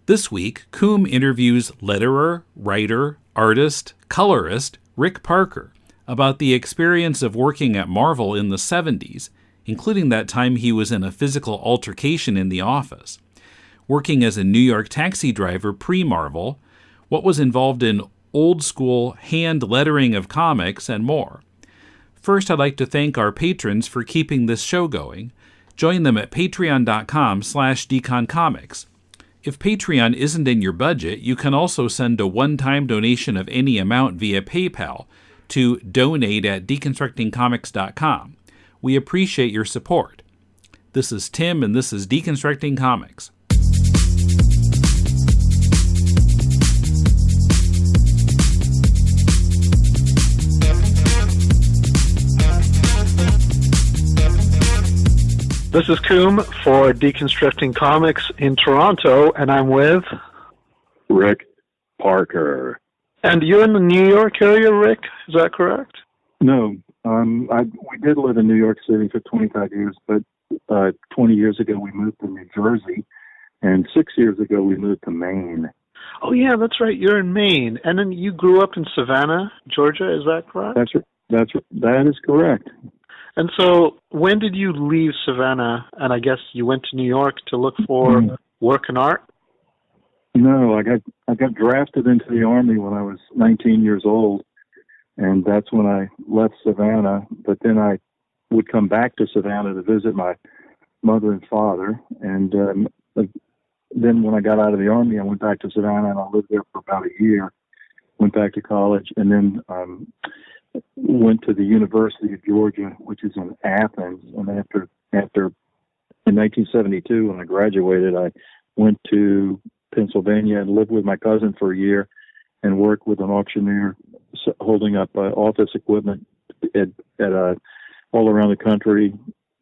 This week, Koom interviews letterer, writer, artist, colorist Rick Parker about the experience of working at Marvel in the 70s, including that time he was in a physical altercation in the office, working as a New York taxi driver pre-Marvel, what was involved in old-school hand lettering of comics, and more. First, I'd like to thank our patrons for keeping this show going. Join them at patreon.com/deconcomics. If Patreon isn't in your budget, you can also send a one-time donation of any amount via PayPal to donate@deconstructingcomics.com. We appreciate your support. This is Tim, and this is Deconstructing Comics. This is Koom for Deconstructing Comics in Toronto, and I'm with Rick Parker. And you're in the New York area, Rick? Is that correct? No, we did live in New York City for 25 years, but 20 years ago we moved to New Jersey, and 6 years ago we moved to Maine. Oh, yeah, that's right. You're in Maine. And then you grew up in Savannah, Georgia. Is that correct? That is correct. And so when did you leave Savannah, and I guess you went to New York to look for work in art? No, I got drafted into the Army when I was 19 years old, and that's when I left Savannah. But then I would come back to Savannah to visit my mother and father. And then when I got out of the Army, I went back to Savannah, and I lived there for about a year, went back to college, and then went to the University of Georgia, which is in Athens. And after in 1972, when I graduated, I went to Pennsylvania and lived with my cousin for a year and worked with an auctioneer holding up office equipment at all around the country,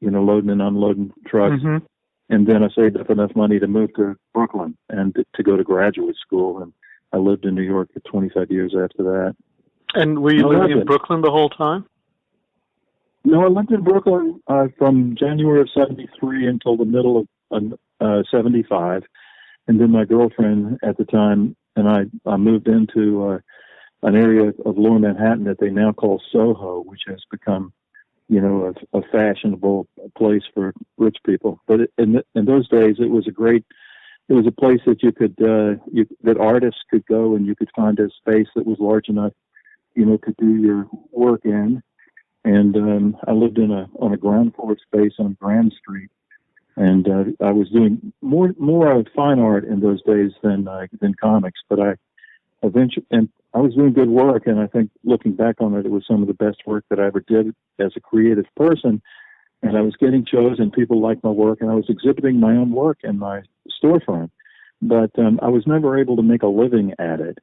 loading and unloading trucks. Mm-hmm. And then I saved up enough money to move to Brooklyn and to go to graduate school. And I lived in New York for 25 years after that. And were you living in Brooklyn the whole time? No, I lived in Brooklyn from January of 73 until the middle of 75. And then my girlfriend at the time and I moved into an area of Lower Manhattan that they now call Soho, which has become, a fashionable place for rich people. But in those days, it was a place that you could, that artists could go and you could find a space that was large enough to do your work in. And I lived on a ground floor space on Grand Street, and I was doing more fine art in those days than comics. But I was doing good work, and I think looking back on it was some of the best work that I ever did as a creative person. And I was getting chosen, people liked my work, and I was exhibiting my own work in my storefront. But I was never able to make a living at it.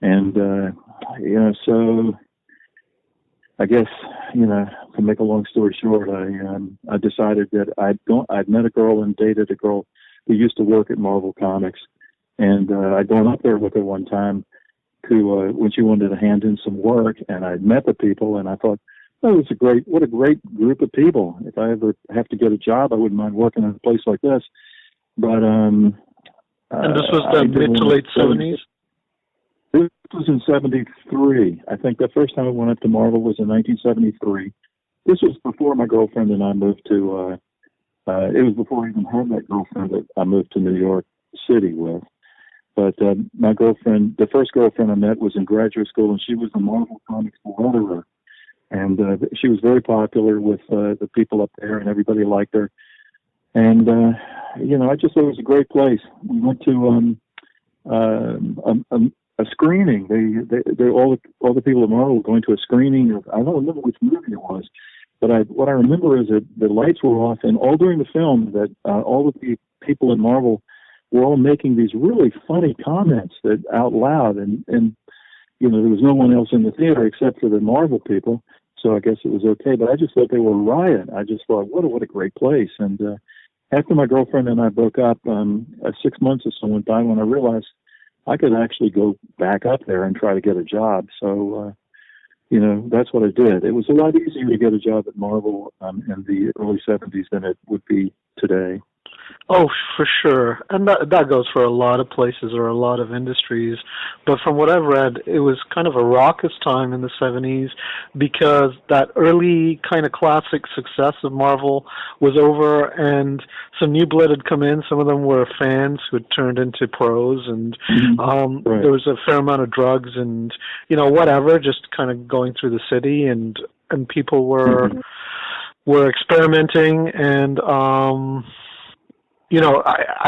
And, so I guess, to make a long story short, I decided that I'd met a girl and dated a girl who used to work at Marvel Comics. And I'd gone up there with her one time to, when she wanted to hand in some work, and I'd met the people, and I thought, oh, what a great group of people. If I ever have to get a job, I wouldn't mind working in a place like this. But, and this was the mid to late 70s? This was in 73. I think the first time I went up to Marvel was in 1973. This was before my girlfriend and I moved to, it was before I even had that girlfriend that I moved to New York City with. But my girlfriend, the first girlfriend I met was in graduate school, and she was a Marvel Comics letterer. And she was very popular with the people up there, and everybody liked her. And, I just thought it was a great place. We went to a screening. They all the people at Marvel were going to a screening of, I don't remember which movie it was, but what I remember is that the lights were off, and all during the film that all of the people at Marvel were all making these really funny comments that out loud, and there was no one else in the theater except for the Marvel people, so I guess it was okay. But I just thought they were a riot. I just thought, what a great place. And after my girlfriend and I broke up, 6 months or so went by when I realized I could actually go back up there and try to get a job. So, that's what I did. It was a lot easier to get a job at Marvel in the early 70s than it would be today. Oh, for sure. And that goes for a lot of places or a lot of industries. But from what I've read, it was kind of a raucous time in the 70s because that early kind of classic success of Marvel was over and some new blood had come in. Some of them were fans who had turned into pros, and Right. there was a fair amount of drugs and, whatever, just kind of going through the city, and people were experimenting, and I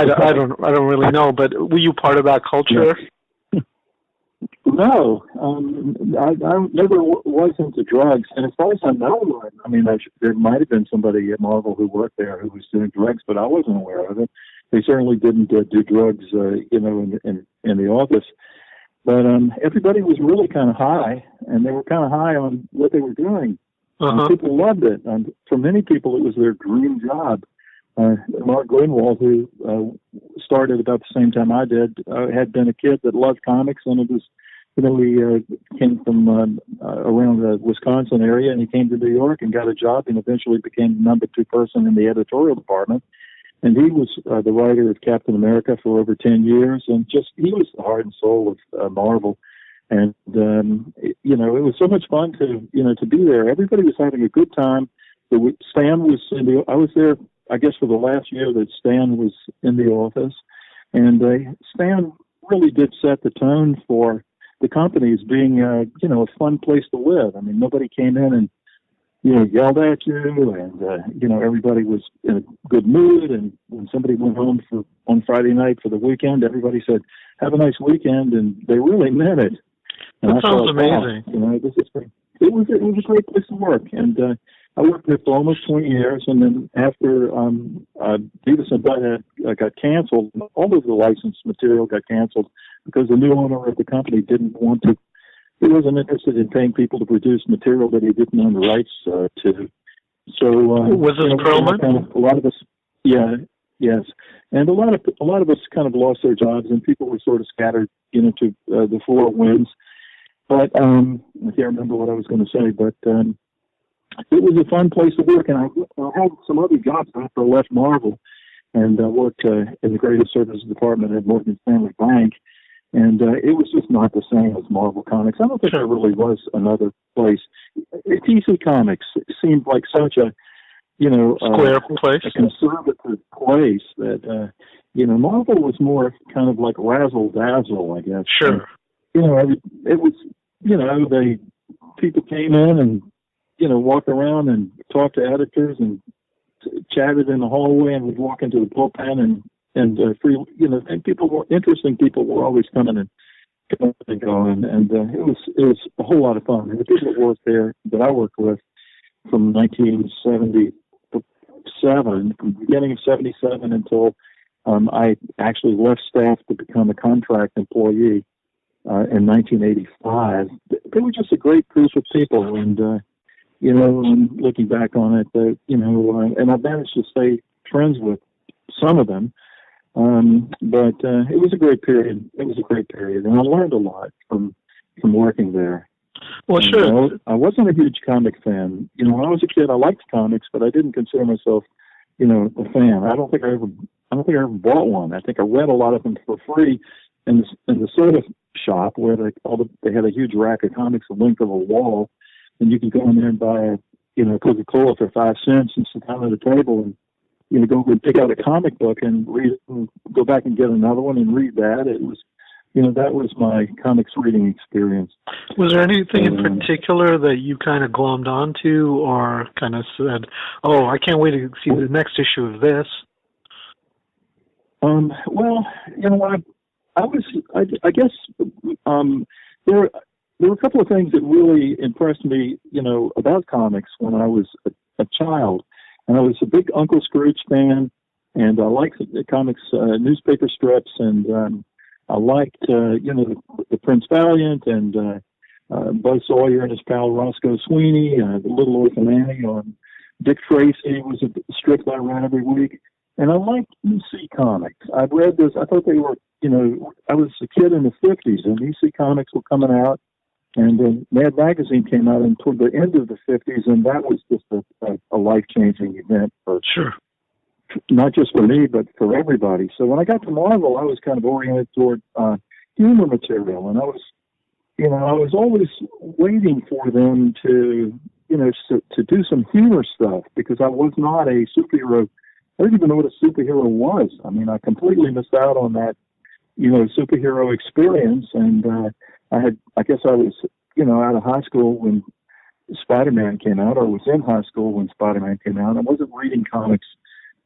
don't really know, but were you part of that culture? No, I never was into drugs, and as far as I know, I mean, there might have been somebody at Marvel who worked there who was doing drugs, but I wasn't aware of it. They certainly didn't do drugs, in the office. But everybody was really kind of high, and they were kind of high on what they were doing. And people loved it. And for many people, it was their dream job. Mark Greenwald, who started about the same time I did, had been a kid that loved comics, and it was, he came from around the Wisconsin area, and he came to New York and got a job, and eventually became the number 2 person in the editorial department. And he was the writer of Captain America for over 10 years, and he was the heart and soul of Marvel. And it was so much fun to be there. Everybody was having a good time. Stan was I was there, I guess, for the last year that Stan was in the office, and Stan really did set the tone for the company as being a fun place to live. I mean, nobody came in and yelled at you, and everybody was in a good mood. And when somebody went home on Friday night for the weekend, everybody said, "Have a nice weekend," and they really meant it. And that sounds amazing. It was a great place to work, and I worked there for almost 20 years. And then after Beavis and Butthead got canceled, all of the licensed material got canceled because the new owner of the company didn't want to. He wasn't interested in paying people to produce material that he didn't own the rights to. So was this Perlman? A lot of us, yes, and a lot of us kind of lost their jobs, and people were sort of scattered, to the 4 winds. But I can't remember what I was going to say, but it was a fun place to work, and I had some other jobs after I left Marvel, and I worked in the creative services department at Morgan Stanley Bank. And it was just not the same as Marvel Comics. I don't think there really was another place. DC Comics seemed like such a, square place, a conservative place that, Marvel was more kind of like razzle dazzle, I guess. Sure. And, it was, people came in and, walked around and talked to editors and chatted in the hallway, and would walk into the bullpen and and interesting people were always coming and going, and it was a whole lot of fun. And the people that worked there that I worked with from 1977, from the beginning of 77 until I actually left staff to become a contract employee in 1985. They were just a great group of people, and looking back on it, and I've managed to stay friends with some of them. But it was a great period. It was a great period, and I learned a lot from working there. Well, sure. I wasn't a huge comic fan. When I was a kid, I liked comics, but I didn't consider myself, a fan. I don't think I ever bought one. I think I read a lot of them for free in the soda shop where they had a huge rack of comics the length of a wall, and you could go in there and buy Coca-Cola for 5 cents and sit down at a table and go and pick out a comic book and read it, and go back and get another one and read that. It was, that was my comics reading experience. Was there anything in particular that you kind of glommed onto, or kind of said, "Oh, I can't wait to see the next issue of this"? Well, I guess there were a couple of things that really impressed me, about comics when I was a child. And I was a big Uncle Scrooge fan, and I liked the comics, newspaper strips, and I liked, the Prince Valiant and Buzz Sawyer and his pal Roscoe Sweeney, the Little Orphan Annie on Dick Tracy was a strip that I read every week. And I liked EC Comics. I've read this. I thought they were, I was a kid in the 50s, and EC Comics were coming out. And then Mad Magazine came out toward the end of the 50s, and that was just a life-changing event for not just for me, but for everybody. So when I got to Marvel, I was kind of oriented toward humor material, and I was always waiting for them to, to do some humor stuff, because I was not a superhero. I didn't even know what a superhero was. I mean, I completely missed out on that, superhero experience. And I guess I was, out of high school when Spider-Man came out. I was in high school when Spider-Man came out. I wasn't reading comics,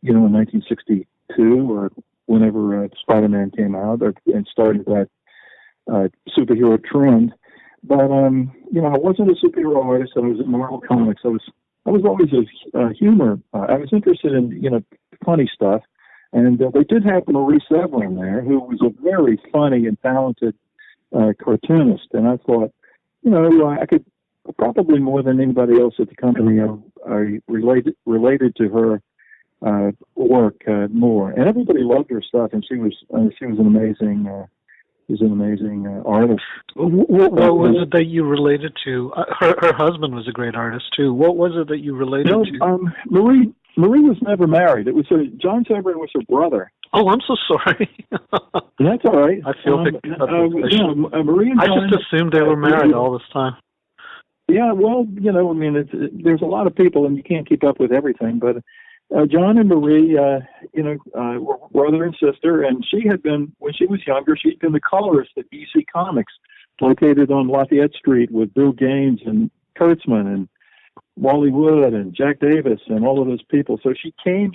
in 1962 or whenever Spider-Man came out and started that superhero trend. But, I wasn't a superhero artist. I was at Marvel Comics. I was always a humor. I was interested in, funny stuff. And they did have Marie Severin there, who was a very funny and talented cartoonist. And I thought, I could probably more than anybody else at the company, I related to her work more. And everybody loved her stuff, and she was an amazing. She's an amazing artist. What was it that you related to? Her husband was a great artist too. What was it that you related to? Marie was never married. It was John Severin was her brother. Oh, I'm so sorry. That's all right. I feel Marie and I John, just assumed they were married all this time. Yeah, well, there's a lot of people, and you can't keep up with everything. But John and Marie, were brother and sister, and she had been, when she was younger, she'd been the colorist at EC Comics, located on Lafayette Street with Bill Gaines and Kurtzman and Wally Wood and Jack Davis and all of those people. So she came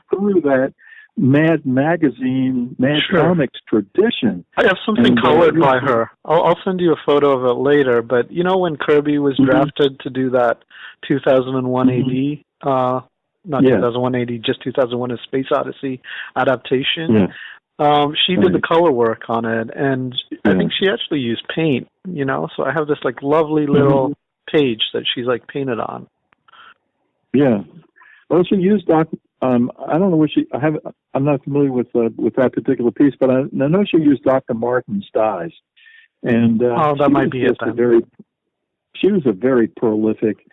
through that Mad Magazine, Mad Comics tradition. I have something colored by her. I'll send you a photo of it later. But when Kirby was drafted to do that 2001 AD, not 2001 AD, just 2001: A Space Odyssey adaptation. She did the color work on it, and I think she actually used paint. So I have this lovely little page that she's painted on. Yeah. Well, she used I don't know what I'm not familiar with that particular piece, but I know she used Dr. Martens dyes, and that might be it then. She was a very prolific,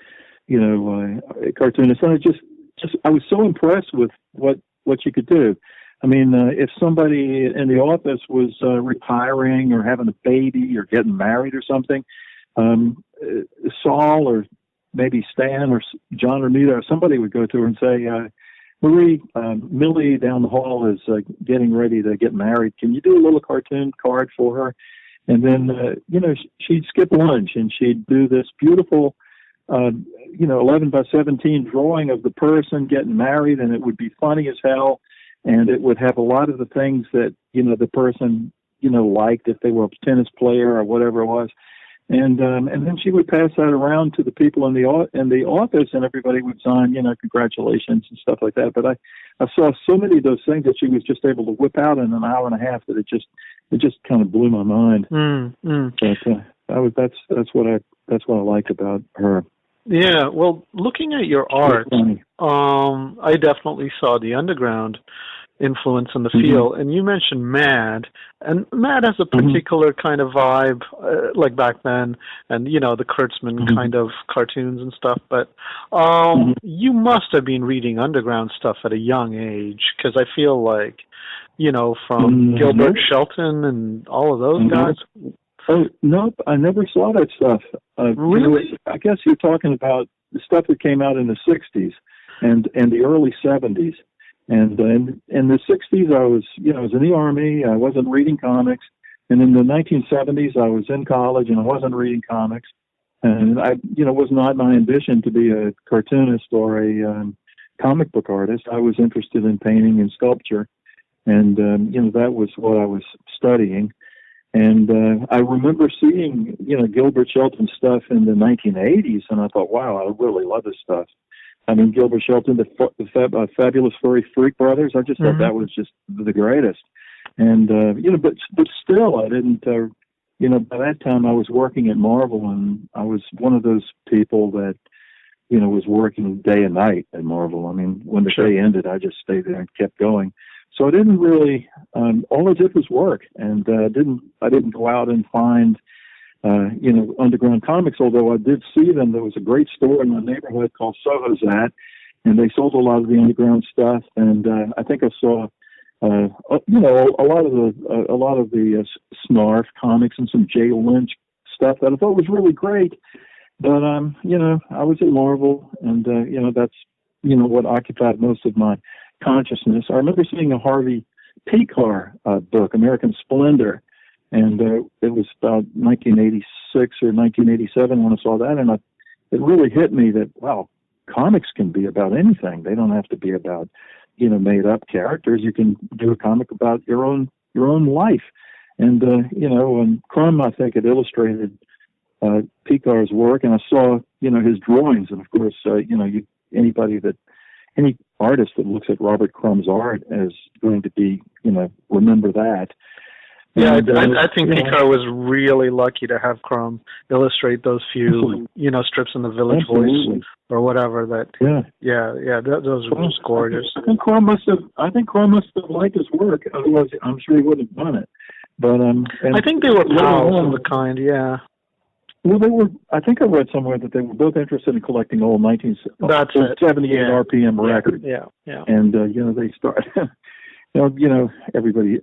cartoonist, and I was so impressed with what she could do. I mean, if somebody in the office was retiring or having a baby or getting married or something, Saul or maybe Stan or John Romita or somebody would go to her and say, Marie, Millie down the hall is getting ready to get married. Can you do a little cartoon card for her? And then, she'd skip lunch and she'd do this beautiful, 11 by 17 drawing of the person getting married, and it would be funny as hell. And it would have a lot of the things that, the person, liked if they were a tennis player or whatever it was. And then she would pass that around to the people in the office, and everybody would sign, congratulations and stuff like that. But I saw so many of those things that she was just able to whip out in an hour and a half that it just kind of blew my mind. But that's what I liked about her. Yeah, well, looking at your art, I definitely saw the underground influence in the feel, and you mentioned Mad, and Mad has a particular kind of vibe, like back then, and the Kurtzman kind of cartoons and stuff, but you must have been reading underground stuff at a young age, because I feel like, from Gilbert Shelton and all of those guys. Oh, nope, I never saw that stuff. Really? I guess you're talking about the stuff that came out in the 60s and the early 70s. And in the 60s, I was in the Army. I wasn't reading comics. And in the 1970s, I was in college and I wasn't reading comics. And it was not my ambition to be a cartoonist or a comic book artist. I was interested in painting and sculpture. And, that was what I was studying. And I remember seeing, Gilbert Shelton stuff in the 1980s, and I thought, wow, I really love this stuff. I mean, Gilbert Shelton, the Fabulous Furry Freak Brothers, I just thought that was just the greatest. And, but still, I didn't, by that time I was working at Marvel, and I was one of those people that, was working day and night at Marvel. I mean, when the day ended, I just stayed there and kept going. So I didn't really, all I did was work, and I didn't go out and find, underground comics, although I did see them. There was a great store in my neighborhood called Soho's At, and they sold a lot of the underground stuff. And I think I saw, a lot of the Snarf comics and some Jay Lynch stuff that I thought was really great. But I was at Marvel, and that's what occupied most of my consciousness. I remember seeing a Harvey Pekar book, American Splendor, and it was about 1986 or 1987 when I saw that, and it really hit me that, wow, comics can be about anything. They don't have to be about made up characters. You can do a comic about your own life. And and Crumb, I think, had illustrated Pekar's work, and I saw his drawings, and of course any artist that looks at Robert Crumb's art is going to be remember that. Yeah, and, I think Pekar was really lucky to have Crumb illustrate those few strips in the Village Absolutely. Voice or whatever. That those were just gorgeous. I think Crumb must have liked his work. Otherwise, I'm sure he wouldn't have done it. But I think they were pals of the kind. Yeah. Well, they were. I think I read somewhere that they were both interested in collecting old 1978 RPM records. Yeah. And they started. Everybody.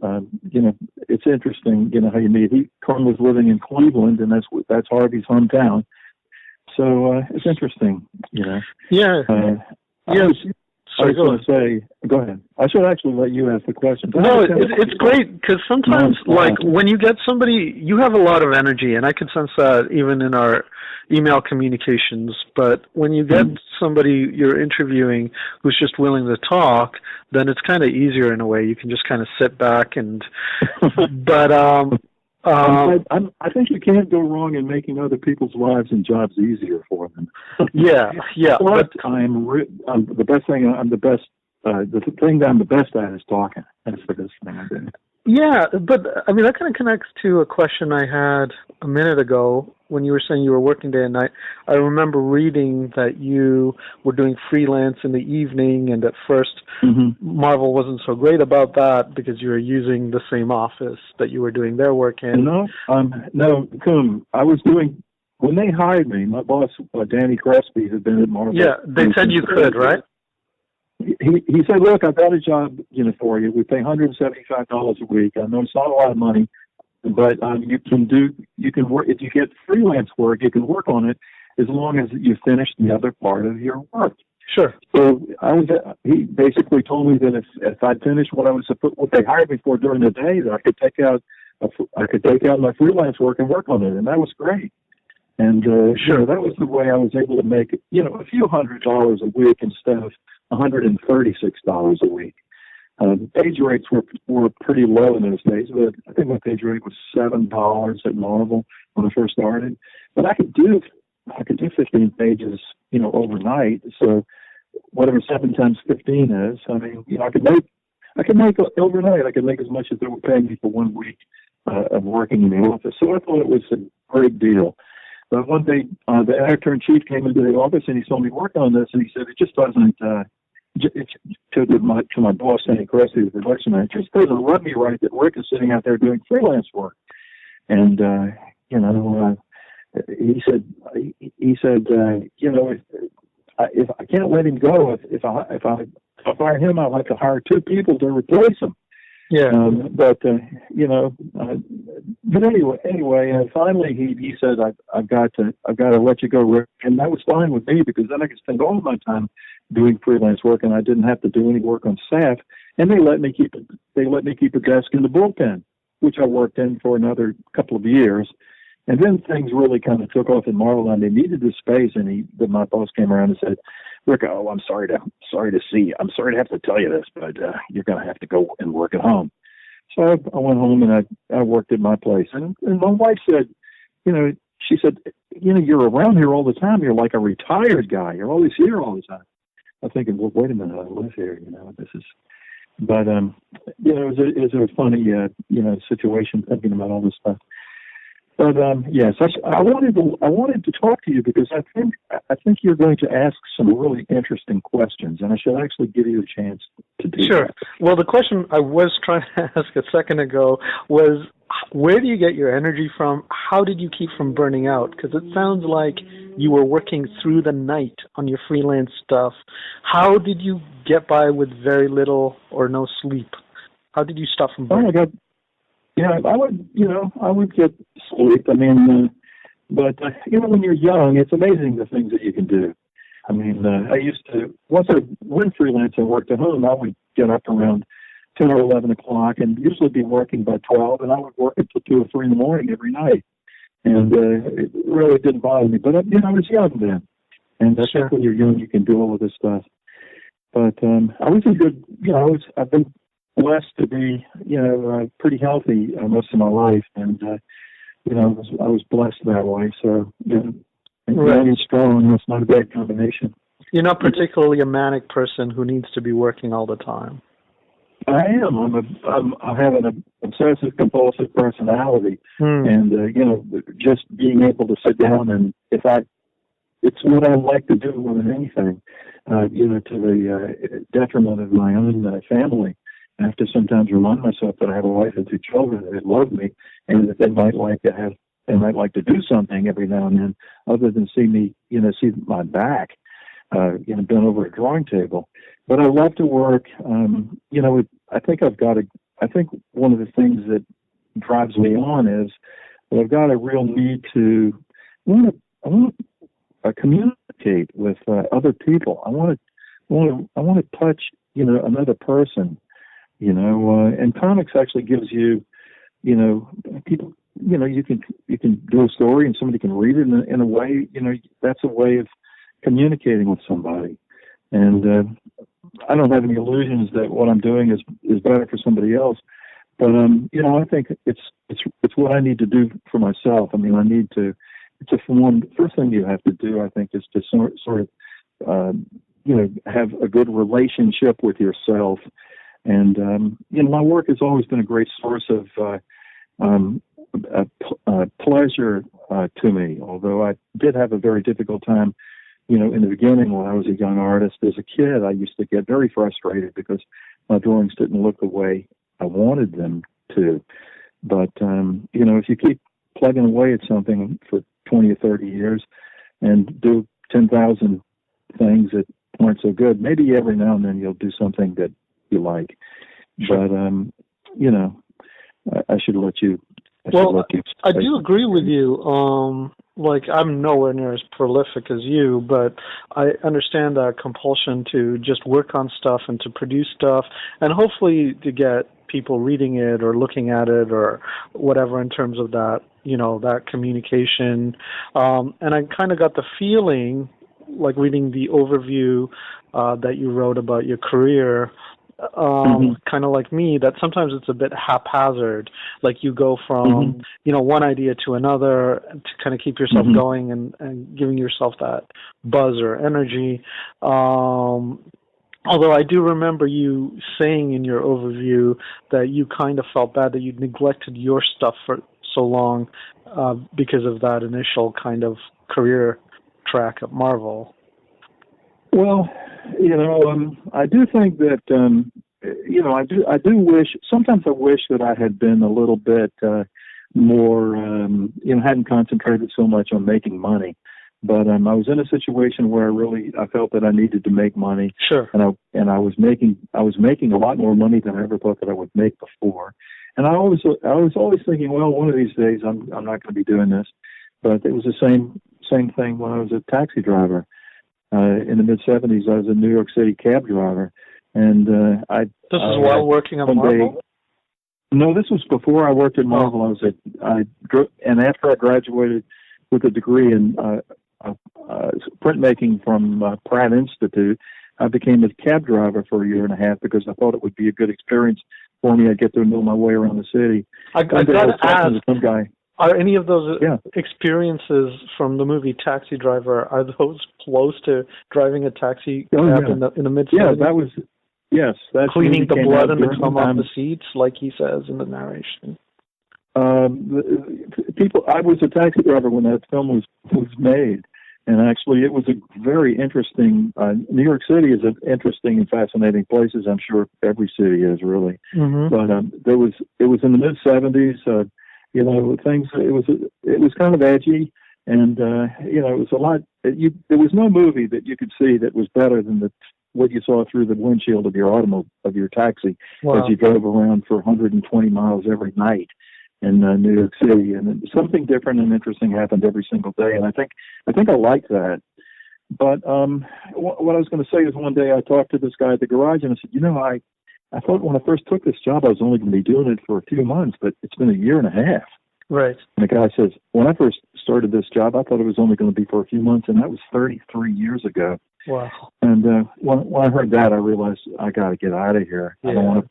It's interesting. How you meet. Crumb was living in Cleveland, and that's Harvey's hometown. So it's interesting. Yeah. I was going to say, go ahead. I should actually let you ask the question. No, it's great because sometimes, when you get somebody, you have a lot of energy, and I can sense that even in our email communications. But when you get somebody you're interviewing who's just willing to talk, then it's kind of easier in a way. You can just kind of sit back and. But I think you can't go wrong in making other people's lives and jobs easier for them. Yeah. But I'm the best thing. I'm the best. The thing that I'm the best at is talking. That's the best thing I do. Yeah, but I mean that kind of connects to a question I had a minute ago when you were saying you were working day and night. I remember reading that you were doing freelance in the evening, and at first Marvel wasn't so great about that because you were using the same office that you were doing their work in. No, Koom. I was doing when they hired me. My boss, Danny Crespi, had been at Marvel. Yeah, they said you could, right? He said, "Look, I've got a job, for you. We pay $175 a week. I know it's not a lot of money, but you can work if you get freelance work. You can work on it as long as you finish the other part of your work." Sure. So he basically told me that if I'd finished what they hired me for during the day, that I could take out my freelance work and work on it, and that was great. And sure, that was the way I was able to make a few $100s a week instead of $136 a week. Page rates were pretty low in those days, but I think my page rate was $7 at Marvel when I first started. But I could do 15 pages, overnight. So whatever 7 times 15 is, I mean, I could make overnight. I could make as much as they were paying me for 1 week of working in the office. So I thought it was a great deal. But one day, the editor-in-chief came into the office and he saw me work on this, and he said, "It just doesn't." To my boss, Danny Crespi, the production manager, "It just doesn't let me right that Rick is sitting out there doing freelance work." And he said, if I can't let him go, if I fire him, I'll have to hire 2 people to replace him. Yeah. But anyway, finally he said, I've got to let you go, Rick. And that was fine with me because then I could spend all of my time doing freelance work and I didn't have to do any work on staff. And they let me keep a desk in the bullpen, which I worked in for another couple of years. And then things really kind of took off in Marvel, and they needed the space. And my boss came around and said, "Rick, I'm sorry to have to tell you this, but you're going to have to go and work at home." So I went home and I worked at my place. And my wife said, she said, "You're around here all the time. You're like a retired guy. You're always here all the time." I'm thinking, well, wait a minute, I live here. This is. But it was a funny situation thinking about all this stuff. But yes, I wanted to talk to you because I think you're going to ask some really interesting questions, and I should actually give you a chance to do Sure. that. Well, the question I was trying to ask a second ago was, Where do you get your energy from? How did you keep from burning out? Because it sounds like you were working through the night on your freelance stuff. How did you get by with very little or no sleep? How did you stop from burning? Oh my God. Yeah, I would get sleep. I mean, but when you're young, it's amazing the things that you can do. I mean, I used to, once I went freelance and worked at home, I would get up around 10 or 11 o'clock and usually be working by 12, and I would work until 2 or 3 in the morning every night. And it really didn't bother me. But, I was young then. And I think when you're young, you can do all of this stuff. But I was in good, I've been blessed to be, pretty healthy most of my life. And, I was blessed that way. So, young and strong, that's not a bad combination. You're not particularly a manic person who needs to be working all the time. I am. I have an obsessive compulsive personality, and just being able to sit down and it's what I like to do more than anything. To the detriment of my own family. I have to sometimes remind myself that I have a wife and 2 children that love me, and that they might like to do something every now and then, other than see me, see my back, bent over a drawing table. But I love to work. I think one of the things that drives me on is that I've got a real need to, I want to communicate with other people. I want to touch, another person, and comics actually gives you, people, you can do a story and somebody can read it in a way, that's a way of communicating with somebody. And I don't have any illusions that what I'm doing is better for somebody else, but I think it's what I need to do for myself. I mean, I need to form. First thing you have to do, I think, is to sort of have a good relationship with yourself. And my work has always been a great source of pleasure to me. Although I did have a very difficult time. In the beginning, when I was a young artist, as a kid, I used to get very frustrated because my drawings didn't look the way I wanted them to. But, if you keep plugging away at something for 20 or 30 years and do 10,000 things that aren't so good, maybe every now and then you'll do something that you like. But, I should let you. I do agree with you. I'm nowhere near as prolific as you, but I understand that compulsion to just work on stuff and to produce stuff, and hopefully to get people reading it or looking at it or whatever in terms of that, that communication. And I kind of got the feeling, like reading the overview that you wrote about your career, kind of like me, that sometimes it's a bit haphazard. Like you go from, one idea to another to kind of keep yourself going and giving yourself that buzz or energy. Although I do remember you saying in your overview that you kind of felt bad that you'd neglected your stuff for so long because of that initial kind of career track at Marvel. Well, I do think that, I do wish, sometimes I wish that I had been a little bit more, hadn't concentrated so much on making money. But I was in a situation where I felt that I needed to make money. Sure. And I was making a lot more money than I ever thought that I would make before. And I was always thinking, well, one of these days I'm not going to be doing this. But it was the same thing when I was a taxi driver. In the mid-'70s, I was a New York City cab driver, and This is while working on Marvel? No, this was before I worked at Marvel. And after I graduated with a degree in printmaking from Pratt Institute, I became a cab driver for a year and a half because I thought it would be a good experience for me. I'd get to know my way around the city. I got to ask. Some guy. Are any of those experiences from the movie Taxi Driver, are those close to driving a taxi cab in the mid-'70s? Yeah, that was, yes. Cleaning the blood and the cum off the seats, like he says in the narration. I was a taxi driver when that film was made. And actually, it was a very interesting, New York City is an interesting and fascinating place, as I'm sure every city is, really. But it was in the mid-'70s. things. It was kind of edgy, and it was a lot. There was no movie that you could see that was better than what you saw through the windshield of your taxi as you drove around for 120 miles every night in New York City, and something different and interesting happened every single day. And I think I liked that. But what I was going to say is, one day I talked to this guy at the garage, and I said, I thought when I first took this job I was only going to be doing it for a few months, but it's been a year and a half. Right. And the guy says, when I first started this job, I thought it was only going to be for a few months, and that was 33 years ago. Wow. And when I heard that, I realized I got to get out of here. Yeah. I don't want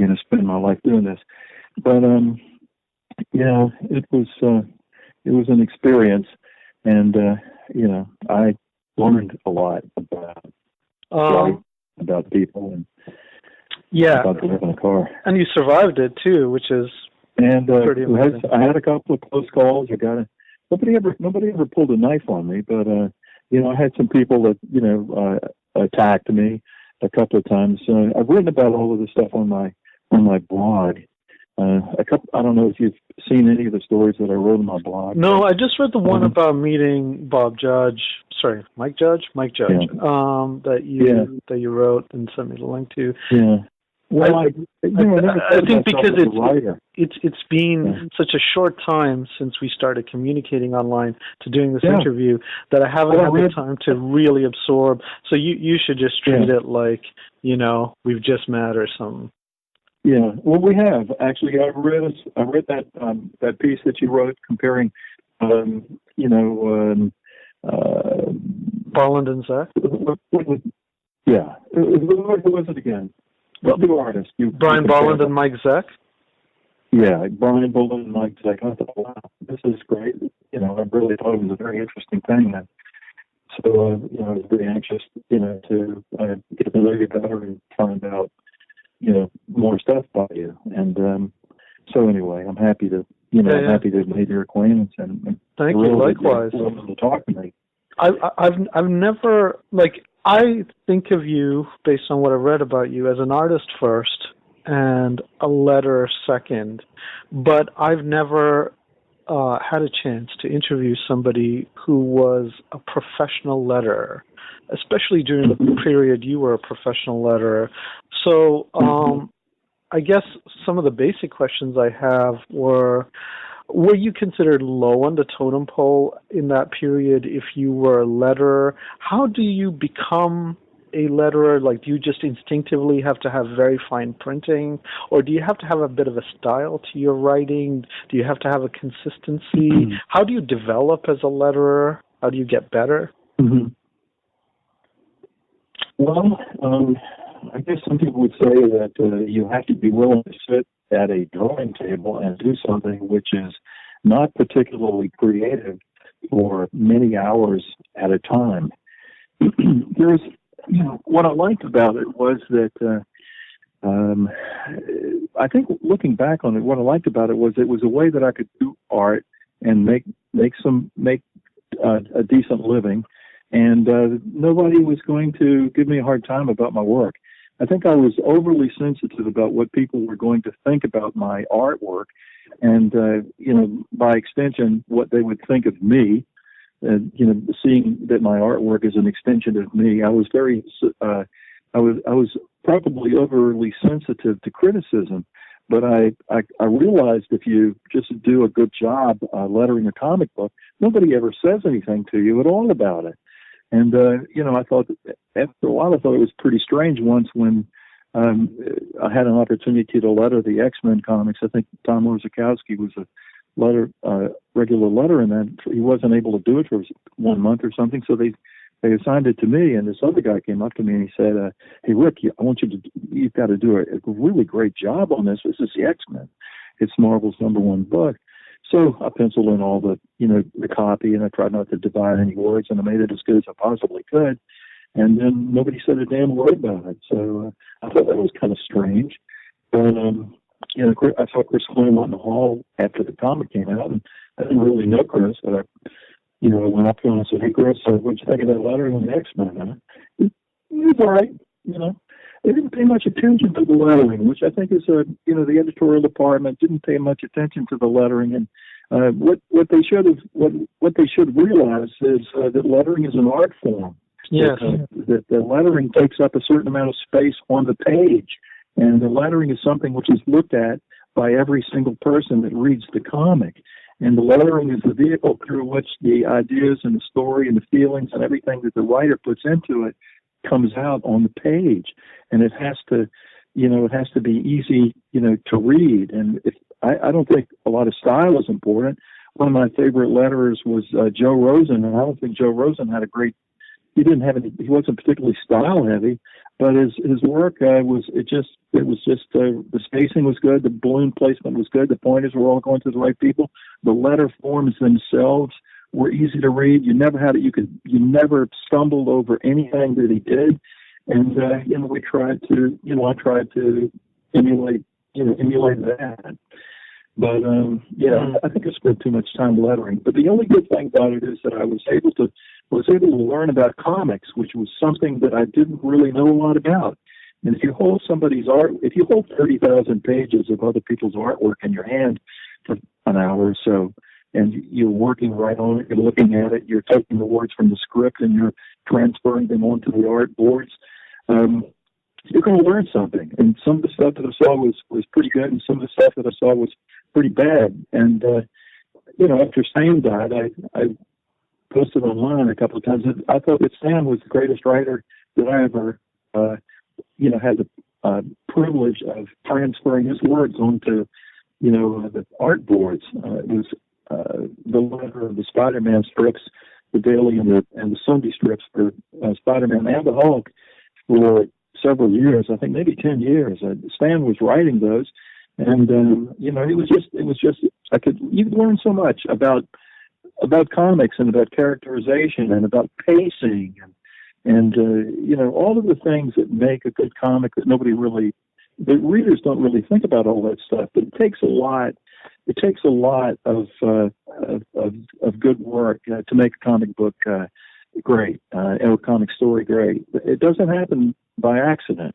to, spend my life doing this. But it was an experience, and I learned a lot about life, about people, and about driving a car. And you survived it too, which is pretty amazing. I had a couple of close calls. Nobody ever pulled a knife on me, but I had some people that attacked me a couple of times. I've written about all of this stuff on my blog. I don't know if you've seen any of the stories that I wrote on my blog. No, I just read the one about meeting Mike Judge. Yeah. That you wrote and sent me the link to. Yeah. Well, I think because it's been such a short time since we started communicating online to doing this interview that I haven't had the time to really absorb. So you should just treat it like, we've just met or something. Yeah, well, we have actually. I read that piece that you wrote comparing, Bolland and Zach. Yeah, who was it again? The two artists. Brian Bolland and Mike Zach. Yeah, Brian Bolland and Mike Zach. I thought, wow, this is great. I really thought it was a very interesting thing. And so, I was very anxious, to get to know you better and find out, more stuff about you. And so anyway, I'm happy to, happy to have made your acquaintance. And thank you. Likewise. To talk to me. I've never, I think of you, based on what I've read about you, as an artist first and a letterer second, but I've never had a chance to interview somebody who was a professional letterer, especially during the period you were a professional letterer. So I guess some of the basic questions I have were you considered low on the totem pole in that period if you were a letterer? How do you become a letterer? Do you just instinctively have to have very fine printing, or do you have to have a bit of a style to your writing? Do you have to have a consistency? How do you develop as a letterer? How do you get better? Mm-hmm. Well, I guess some people would say that you have to be willing to sit at a drawing table and do something which is not particularly creative for many hours at a time. There's, what I liked about it was that I think looking back on it, what I liked about it was a way that I could do art and make a decent living, and nobody was going to give me a hard time about my work. I think I was overly sensitive about what people were going to think about my artwork, and by extension, what they would think of me. Seeing that my artwork is an extension of me, I was I was probably overly sensitive to criticism. But I realized if you just do a good job lettering a comic book, nobody ever says anything to you at all about it. And, I thought after a while, I thought it was pretty strange once when I had an opportunity to letter the X-Men comics. I think Tom Orzechowski was a regular letterer, and then he wasn't able to do it for 1 month or something. So they assigned it to me, and this other guy came up to me and he said, "Hey, Rick, you've got to do a really great job on this. This is the X-Men. It's Marvel's #1 book." So I penciled in all the copy, and I tried not to divide any words, and I made it as good as I possibly could. And then nobody said a damn word about it. So I thought that was kind of strange. But, I saw Chris Claremont in the hall after the comic came out, and I didn't really know Chris, but I went up to him and said, "Hey, Chris, what'd you think of that letter on the X-Men?" He was all right, they didn't pay much attention to the lettering, which I think is the editorial department didn't pay much attention to the lettering. And what they should realize is that lettering is an art form. Yes. That the lettering takes up a certain amount of space on the page, and the lettering is something which is looked at by every single person that reads the comic. And the lettering is the vehicle through which the ideas and the story and the feelings and everything that the writer puts into it comes out on the page. And it has to, be easy, to read. And I don't think a lot of style is important. One of my favorite letterers was Joe Rosen, and I don't think Joe Rosen had he wasn't particularly style heavy, but his work the spacing was good, the balloon placement was good, the pointers were all going to the right people, the letter forms themselves were easy to read. You never stumbled over anything that he did, and I tried to emulate that. But I think I spent too much time lettering. But the only good thing about it is that I was able to learn about comics, which was something that I didn't really know a lot about. And if you hold somebody's art, if you hold 30,000 pages of other people's artwork in your hand for an hour or so, and you're working right on it, you're looking at it, you're taking the words from the script and you're transferring them onto the art boards, you're going to learn something. And some of the stuff that I saw was pretty good, and some of the stuff that I saw was pretty bad. And, after Stan died, I posted online a couple of times. I thought that Stan was the greatest writer that I ever, had the privilege of transferring his words onto, the art boards. It was the letter of the Spider-Man strips, the daily and the Sunday strips for Spider-Man and the Hulk for several years, I think maybe 10 years. Stan was writing those, and it was just you learn so much about comics and about characterization and about pacing and all of the things that make a good comic that the readers don't really think about all that stuff. But it takes a lot of good work to make a comic book great, and a comic story great. It doesn't happen by accident.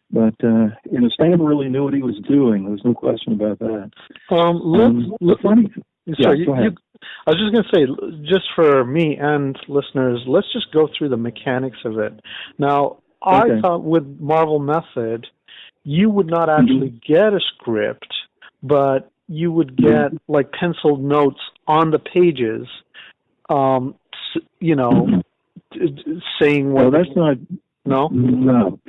But Stan really knew what he was doing. There's no question about that. Funny. Sorry, go ahead. I was just going to say, just for me and listeners, let's just go through the mechanics of it. Now, I thought with Marvel Method, you would not actually get a script, but you would get like penciled notes on the pages, saying what. Well, that's not. No. No.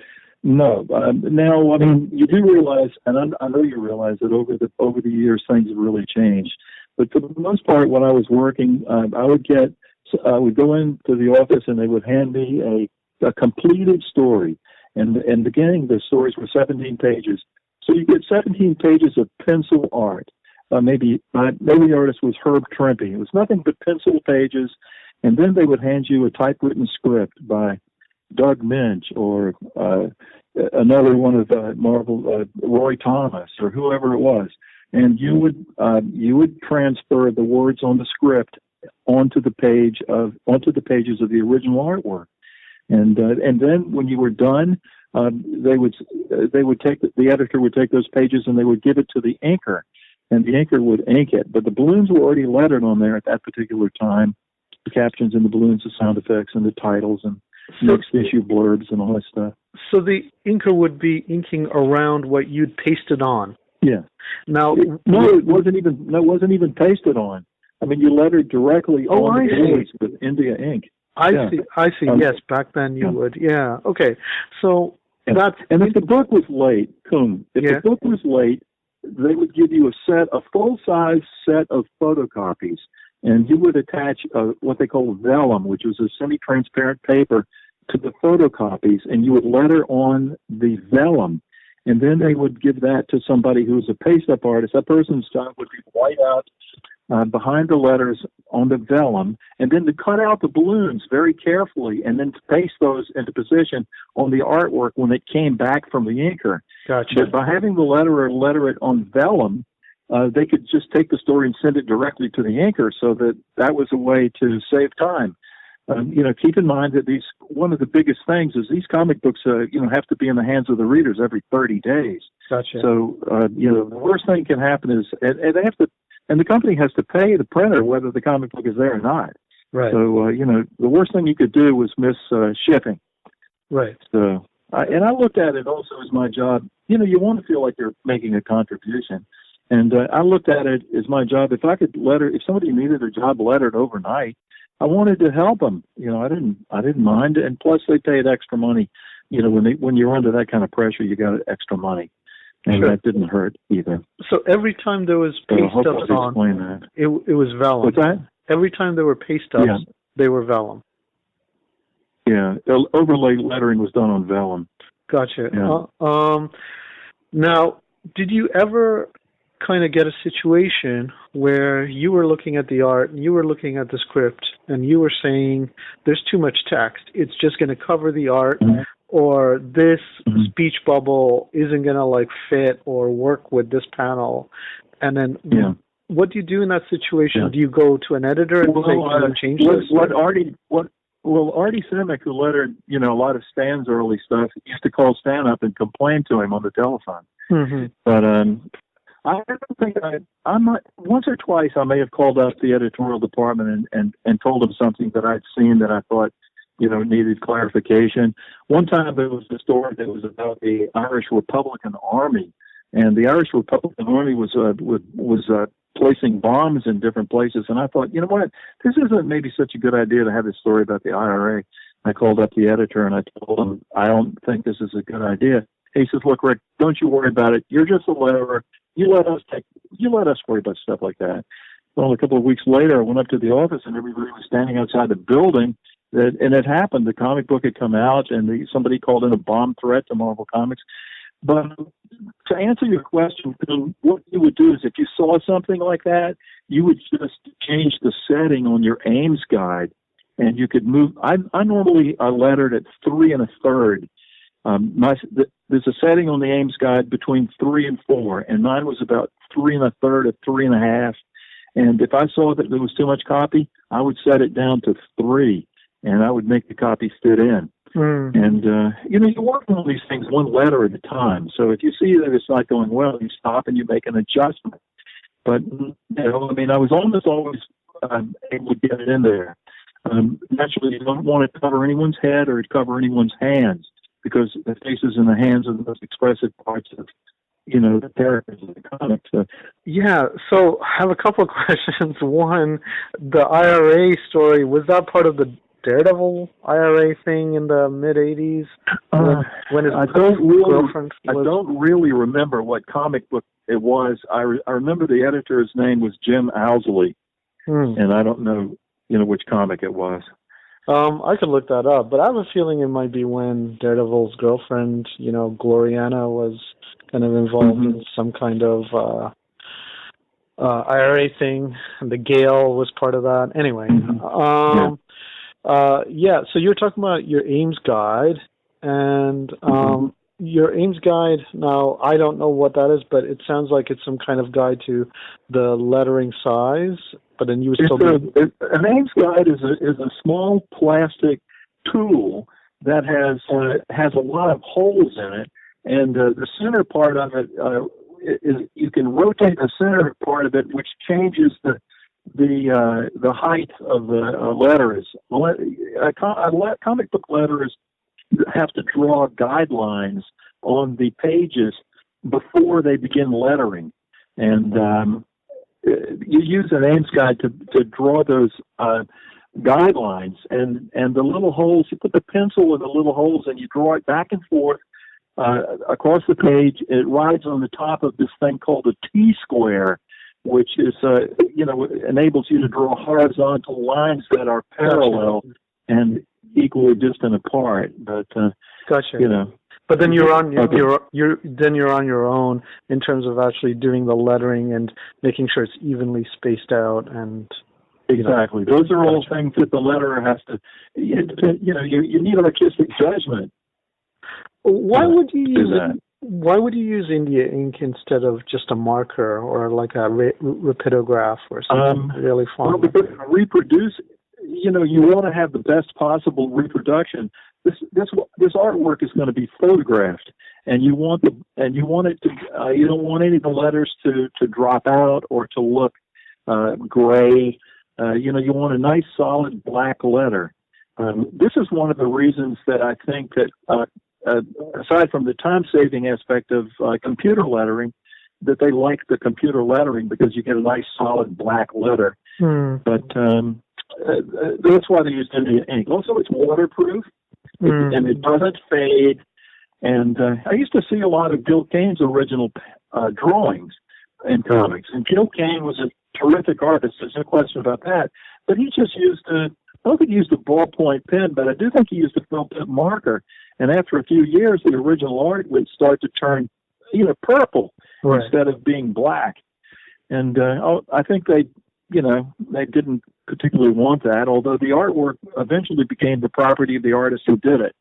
Now, I mean, you do realize, and I know you realize that over the years things have really changed. But for the most part, when I was working, I would go into the office and they would hand me a completed story. And beginning, the stories were 17 pages. So you get 17 pages of pencil art. Maybe the artist was Herb Trimpe. It was nothing but pencil pages. And then they would hand you a typewritten script by Doug Minch or another one of Marvel, Roy Thomas or whoever it was. And you would transfer the words on the script onto the pages of the original artwork, and then when you were done, the editor would take those pages and they would give it to the inker, and the inker would ink it. But the balloons were already lettered on there at that particular time, the captions and the balloons, the sound effects and the titles and next issue blurbs and all that stuff. So the inker would be inking around what you'd pasted on. Yeah. Now, it wasn't even pasted on. I mean, you lettered directly on the boards with India ink. I see. Yes, back then you would. Yeah. Okay. So that's. And if the book was late, Koom, the book was late, they would give you a full-size set of photocopies, and you would attach what they call vellum, which was a semi-transparent paper, to the photocopies, and you would letter on the vellum. And then they would give that to somebody who was a paste-up artist. That person's job would be white out behind the letters on the vellum, and then to cut out the balloons very carefully, and then to paste those into position on the artwork when it came back from the inker. Gotcha. But by having the letterer letter it on vellum, they could just take the story and send it directly to the inker, so that was a way to save time. keep in mind that one of the biggest things is these comic books, have to be in the hands of the readers every 30 days. Gotcha. So, the worst thing can happen is, and they have to, and the company has to pay the printer whether the comic book is there or not. Right. So, the worst thing you could do was miss shipping. Right. So, and I looked at it also as my job. You want to feel like you're making a contribution. And I looked at it as my job. If somebody needed a job lettered overnight, I wanted to help them. I didn't mind. And plus they paid extra money. When you're under that kind of pressure, you got extra money. And Sure. that didn't hurt either. So every time there was pay stubs on, it was vellum. What's that? Every time there were pay stubs, they were vellum. Yeah, overlay lettering was done on vellum. Gotcha. Yeah. Now, did you ever kind of get a situation where you were looking at the art, and you were looking at the script, and you were saying, there's too much text, it's just going to cover the art, or this speech bubble isn't going to fit or work with this panel, and then what do you do in that situation? Yeah. Do you go to an editor and say, can you change this? Artie Simic, who lettered, a lot of Stan's early stuff, used to call Stan up and complain to him on the telephone. Mm-hmm. But I don't think once or twice I may have called up the editorial department and told them something that I'd seen that I thought, needed clarification. One time there was a story that was about the Irish Republican Army, and the Irish Republican Army was placing bombs in different places. And I thought, what, this isn't maybe such a good idea to have this story about the IRA. I called up the editor and I told him, I don't think this is a good idea. He says, look, Rick, don't you worry about it. You're just a letterer. You let us worry about stuff like that. Well, a couple of weeks later, I went up to the office and everybody was standing outside the building. And it happened. The comic book had come out and somebody called in a bomb threat to Marvel Comics. But to answer your question, what you would do is if you saw something like that, you would just change the setting on your Ames guide, and you could move. I normally lettered at 3 1/3. There's a setting on the Ames guide between 3 and 4, and mine was about 3 1/3 to 3 1/2. And if I saw that there was too much copy, I would set it down to 3, and I would make the copy fit in. And, you're working on these things one letter at a time. So if you see that it's not going well, you stop and you make an adjustment. But, I was almost always able to get it in there. Naturally, you don't want to cover anyone's head or cover anyone's hands because the faces and the hands are the most expressive parts of, the characters of the comic. So I have a couple of questions. One, the IRA story, was that part of the Daredevil IRA thing in the mid-'80s? When his girlfriend was... I don't really remember what comic book it was. I remember the editor's name was Jim Owsley, and I don't know, which comic it was. I could look that up, but I have a feeling it might be when Daredevil's girlfriend, Gloriana, was kind of involved in some kind of IRA thing, and the Gale was part of that. Anyway, so you're talking about your Ames guide, and your Ames guide, now I don't know what that is, but it sounds like it's some kind of guide to the lettering size, but then you would still an Ames guide is a small plastic tool that has a lot of holes in it, and the center part of it is you can rotate the center part of it, which changes the height of the letters. Comic book letters have to draw guidelines on the pages before they begin lettering, and you use an Ames guide to draw those guidelines, and the little holes. You put the pencil in the little holes, and you draw it back and forth across the page. It rides on the top of this thing called a T-square, which is, enables you to draw horizontal lines that are parallel and equally distant apart. But gotcha. But then you're on your own in terms of actually doing the lettering and making sure it's evenly spaced out and. Exactly. Those are all things that the letterer has to. You need artistic judgment. Why would you use that? Why would you use India ink instead of just a marker or like a rapidograph or something really fun? Well, because reproduce, you want to have the best possible reproduction. This artwork is going to be photographed, and you want it to. You don't want any of the letters to drop out or to look gray. You want a nice solid black letter. This is one of the reasons that I think that, aside from the time-saving aspect of computer lettering, that they like the computer lettering because you get a nice solid black letter. But that's why they use India ink. Also, it's waterproof, and it doesn't fade. And I used to see a lot of Gil Kane's original drawings in comics. And Gil Kane was a terrific artist. There's no question about that. But he just used I don't think he used a ballpoint pen, but I do think he used a felt tip marker. And after a few years, the original art would start to turn, purple instead of being black. And I think they didn't particularly want that, although the artwork eventually became the property of the artist who did it.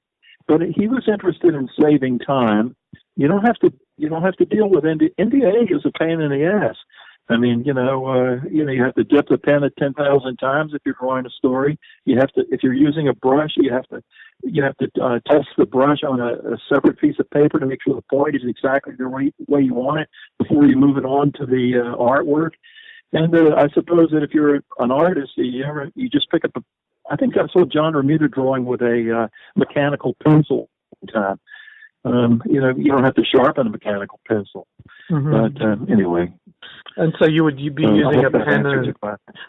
But he was interested in saving time. You don't have to deal with India ink is a pain in the ass. I mean, you have to dip the pen at 10,000 times if you're drawing a story. You have to, if you're using a brush, you have to test the brush on a separate piece of paper to make sure the point is exactly the right way you want it before you move it on to the artwork. And I suppose that if you're an artist, you just pick up I think I saw John Romita drawing with a mechanical pencil one time. You don't have to sharpen a mechanical pencil. But anyway. And so you be using a pen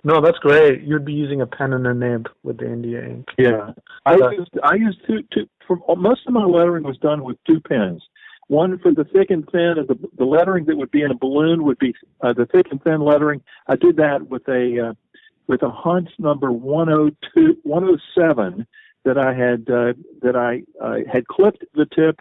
no, that's great. You'd be using a pen and a nib with the India ink. Yeah. I used two for most of my lettering was done with two pens. One for the thick and thin, and the lettering that would be in a balloon would be the thick and thin lettering. I did that with a Hunt number 107 that I had clipped the tip,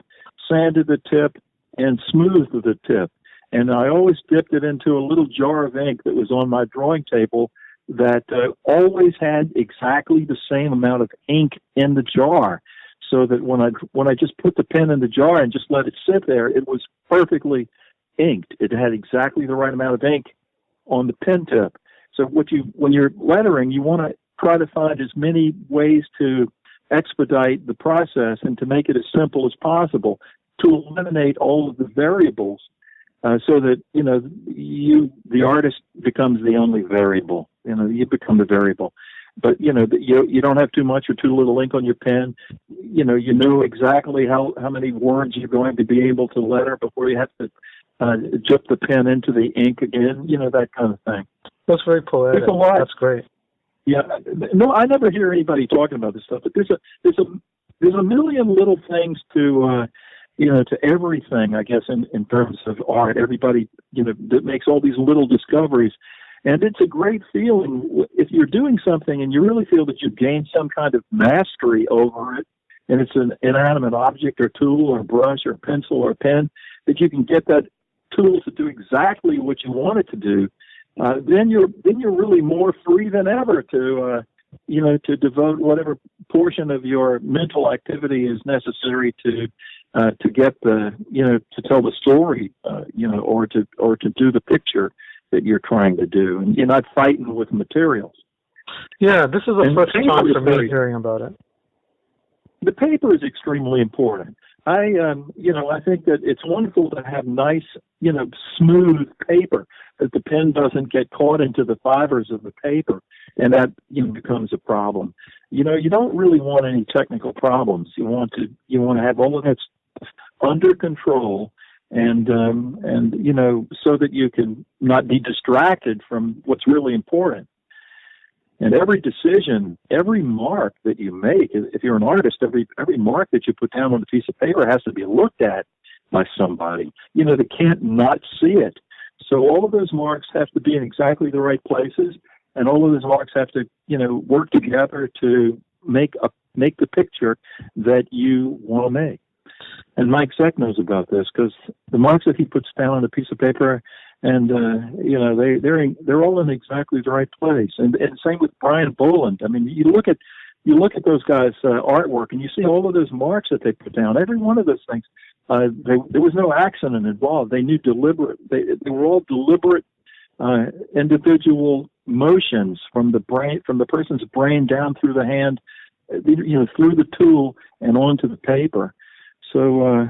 sanded the tip, and smoothed the tip. And I always dipped it into a little jar of ink that was on my drawing table that always had exactly the same amount of ink in the jar, so that when I just put the pen in the jar and just let it sit there, it was perfectly inked. It had exactly the right amount of ink on the pen tip. So when you're lettering, you want to try to find as many ways to expedite the process and to make it as simple as possible to eliminate all of the variables, so that the artist becomes the only variable. You become the variable. But you don't have too much or too little ink on your pen. You know exactly how many words you're going to be able to letter before you have to dip the pen into the ink again. That kind of thing. That's very poetic. There's a lot. That's great. Yeah, no, I never hear anybody talking about this stuff. But there's a million little things to everything, I guess, in terms of art. Everybody that makes all these little discoveries. And it's a great feeling if you're doing something and you really feel that you've gained some kind of mastery over it, and it's an inanimate object or tool or brush or pencil or pen, that you can get that tool to do exactly what you want it to do. Then you're really more free than ever to devote whatever portion of your mental activity is necessary to get to tell the story, or to do the picture that you're trying to do, and you're not fighting with materials. Yeah, this is the first time for me hearing about it. The paper is extremely important. I think that it's wonderful to have nice, smooth paper, that the pen doesn't get caught into the fibers of the paper, and that becomes a problem. You don't really want any technical problems. You want to have all of that stuff under control, and so that you can not be distracted from what's really important. And every decision, every mark that you make, if you're an artist, every mark that you put down on a piece of paper has to be looked at by somebody. They can't not see it. So all of those marks have to be in exactly the right places, and all of those marks have to, work together to make the picture that you want to make. And Mike Zeck knows about this, because the marks that he puts down on a piece of paper, and they're all in exactly the right place. And same with Brian Boland. I mean, you look at those guys' artwork, and you see all of those marks that they put down. Every one of those things, there was no accident involved. They knew deliberate. They were all deliberate, individual, motions from the brain, from the person's brain down through the hand, through the tool and onto the paper. So,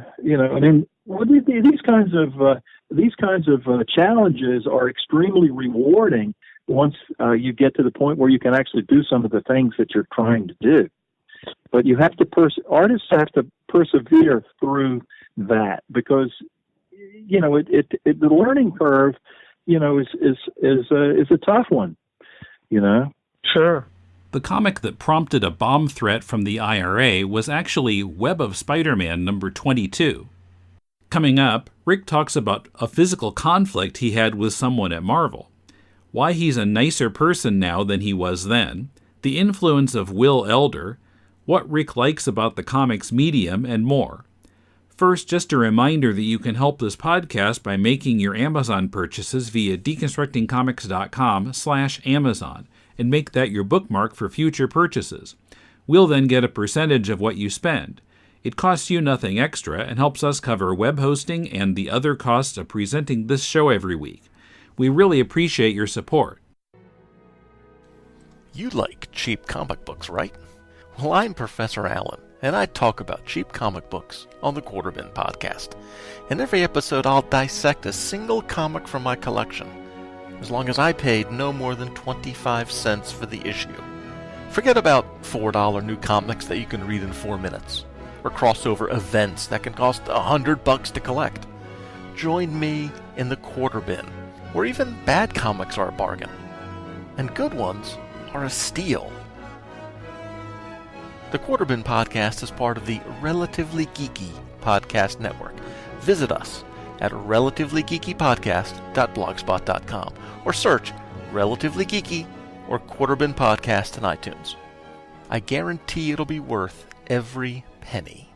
these kinds of challenges are extremely rewarding once you get to the point where you can actually do some of the things that you're trying to do. But you have to artists have to persevere through that, because the learning curve, is a tough one. Sure. The comic that prompted a bomb threat from the IRA was actually Web of Spider-Man number 22. Coming up, Rick talks about a physical conflict he had with someone at Marvel, why he's a nicer person now than he was then, the influence of Will Elder, what Rick likes about the comics medium, and more. First, just a reminder that you can help this podcast by making your Amazon purchases via deconstructingcomics.com/Amazon and make that your bookmark for future purchases. We'll then get a percentage of what you spend. It costs you nothing extra and helps us cover web hosting and the other costs of presenting this show every week. We really appreciate your support. You like cheap comic books, right? Well, I'm Professor Allen, and I talk about cheap comic books on the Quarterbin podcast. In every episode, I'll dissect a single comic from my collection, as long as I paid no more than 25 cents for the issue. Forget about $4 new comics that you can read in 4 minutes, or crossover events that can cost $100 to collect. Join me in the Quarterbin, where even bad comics are a bargain, and good ones are a steal. The Quarterbin podcast is part of the Relatively Geeky Podcast Network. Visit us at relativelygeekypodcast.blogspot.com or search Relatively Geeky or Quarterbin Podcast in iTunes. I guarantee it'll be worth every penny.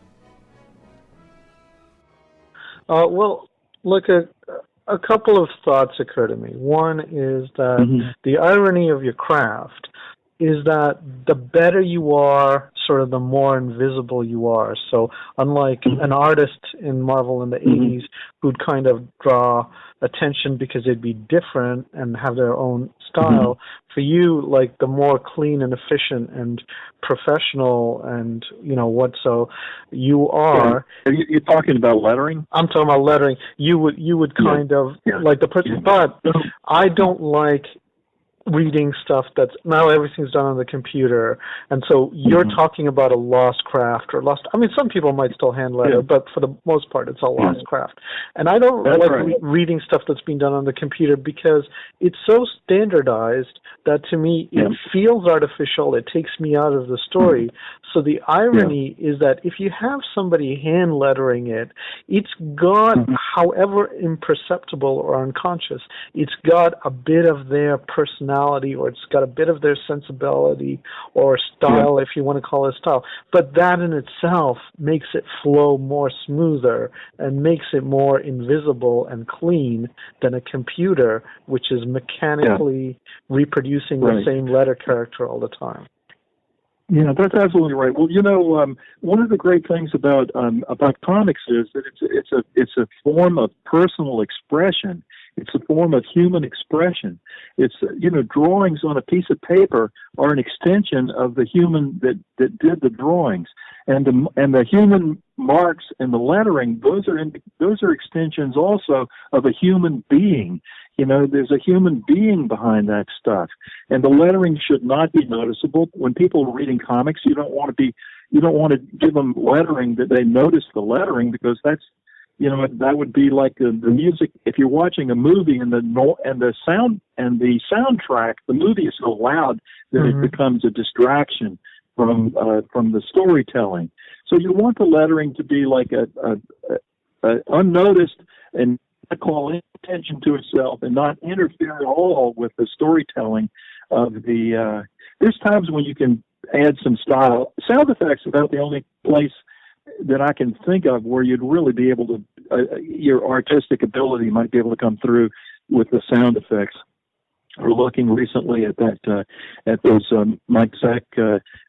Look, a couple of thoughts occur to me. One is that the irony of your craft is that the better you are, sort of the more invisible you are. So unlike an artist in Marvel in the 80s who'd kind of draw attention because they'd be different and have their own style, for you, like, the more clean and efficient and professional and, so you are. You're talking about lettering? I'm talking about lettering. You would kind of, like the person, but I don't like reading stuff that's now everything's done on the computer, and so you're talking about a lost craft or lost. I mean, some people might still hand letter, but for the most part, it's a lost craft. And I don't reading stuff that's being done on the computer because it's so standardized that to me it feels artificial. It takes me out of the story. So the irony is that if you have somebody hand lettering it, it's got, however imperceptible or unconscious, it's got a bit of their personality, or it's got a bit of their sensibility or style, if you want to call it style. But that in itself makes it flow more smoother and makes it more invisible and clean than a computer, which is mechanically reproducing the same letter character all the time. Yeah, that's absolutely right. Well, one of the great things about comics is that it's a form of personal expression. It's a form of human expression. It's drawings on a piece of paper are an extension of the human that did the drawings, and the human marks and the lettering. Those are extensions also of a human being. There's a human being behind that stuff, and the lettering should not be noticeable. When people are reading comics, you don't want to give them lettering that they notice the lettering, because that's, that would be like the music. If you're watching a movie and the soundtrack, the movie is so loud that it becomes a distraction from the storytelling. So you want the lettering to be like a unnoticed and call attention to itself and not interfere at all with the storytelling of the. There's times when you can add some style. Sound effects are about the only place that I can think of where you'd really be able to, your artistic ability might be able to come through with the sound effects. We're looking recently at those Mike Zack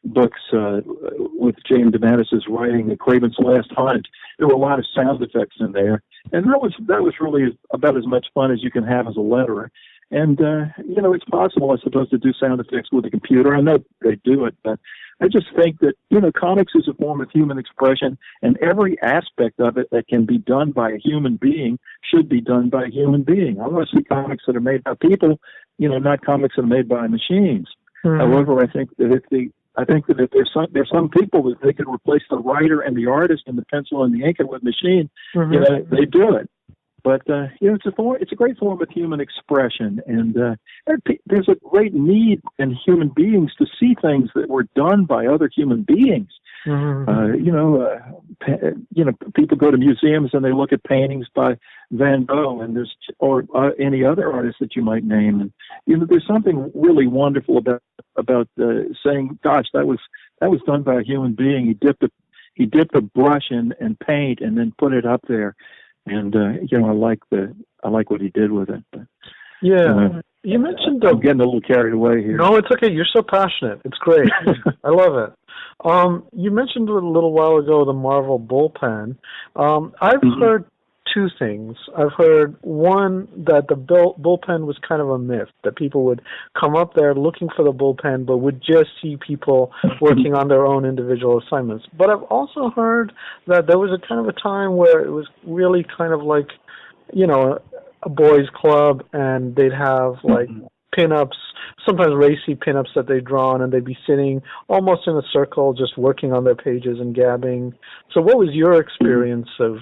books with James DeMatteis's writing, The Craven's Last Hunt. There were a lot of sound effects in there, and that was really about as much fun as you can have as a letterer. And, it's possible, I suppose, to do sound effects with a computer. I know they do it, but I just think that, comics is a form of human expression, and every aspect of it that can be done by a human being should be done by a human being. I want to see comics that are made by people, not comics that are made by machines. Mm-hmm. However, I think that if there's some people that they could replace the writer and the artist and the pencil and the inker with machine, mm-hmm. They do it. But it's a great form of human expression, and there's a great need in human beings to see things that were done by other human beings. Mm-hmm. People go to museums and they look at paintings by Van Gogh and or any other artist that you might name, and there's something really wonderful about saying, "Gosh, that was done by a human being. He dipped a brush in paint and then put it up there." And I like what he did with it. But, you mentioned I'm getting a little carried away here. No, it's okay. You're so passionate. It's great. I love it. You mentioned a little while ago the Marvel bullpen. I've mm-hmm. heard two things. I've heard, one, that the bullpen was kind of a myth, that people would come up there looking for the bullpen but would just see people working on their own individual assignments. But I've also heard that there was a kind of a time where it was really kind of like, a boys' club, and they'd have like pin-ups, sometimes racy pin-ups that they'd drawn, and they'd be sitting almost in a circle just working on their pages and gabbing. So what was your experience of,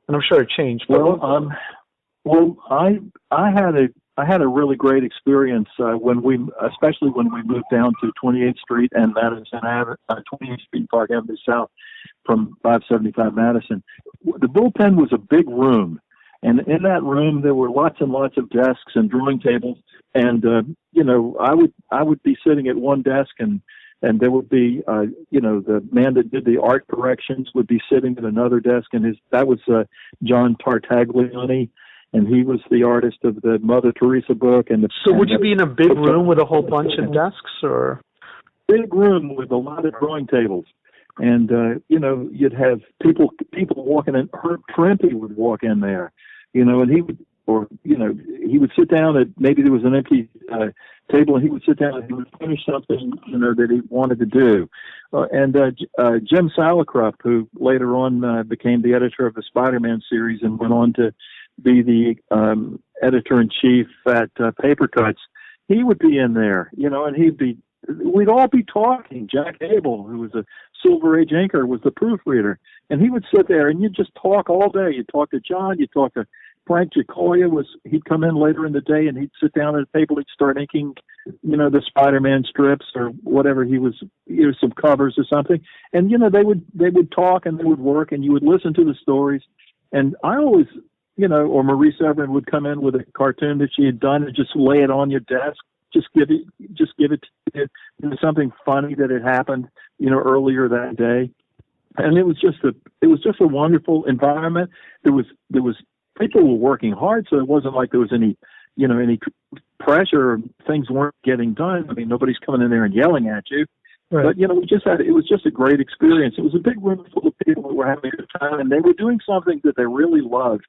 and I'm sure it changed. But I had a really great experience especially when we moved down to 28th Street and Madison Avenue, 28th Street Park Avenue South from 575 Madison. The bullpen was a big room, and in that room there were lots and lots of desks and drawing tables. And I would be sitting at one desk, and there would be, the man that did the art corrections would be sitting at another desk, and that was John Tartaglione, and he was the artist of the Mother Teresa book. So would you be in a big room with a whole bunch of desks, or? Big room with a lot of drawing tables, and you'd have people walking in. Herb Trimpe would walk in there, and he would sit down at, maybe there was an empty table, and he would sit down and he would finish something, that he wanted to do. Jim Salicrup, who later on became the editor of the Spider-Man series and went on to be the editor-in-chief at Papercutz, he would be in there, and we'd all be talking. Jack Abel, who was a Silver Age inker, was the proofreader, and he would sit there and you'd just talk all day. You'd talk to John, you'd talk to Frank Giacoia. He'd come in later in the day and he'd sit down at a table, he'd start inking, the Spider-Man strips or whatever some covers or something. And, they would talk and they would work, and you would listen to the stories. And I always, or Marie Severin would come in with a cartoon that she had done and just lay it on your desk. Just give it to you, something funny that had happened, earlier that day. And it was just a wonderful environment. There was people were working hard, so it wasn't like there was any pressure or things weren't getting done. I mean, nobody's coming in there and yelling at you. Right. But, it was just a great experience. It was a big room full of people that were having a good time, and they were doing something that they really loved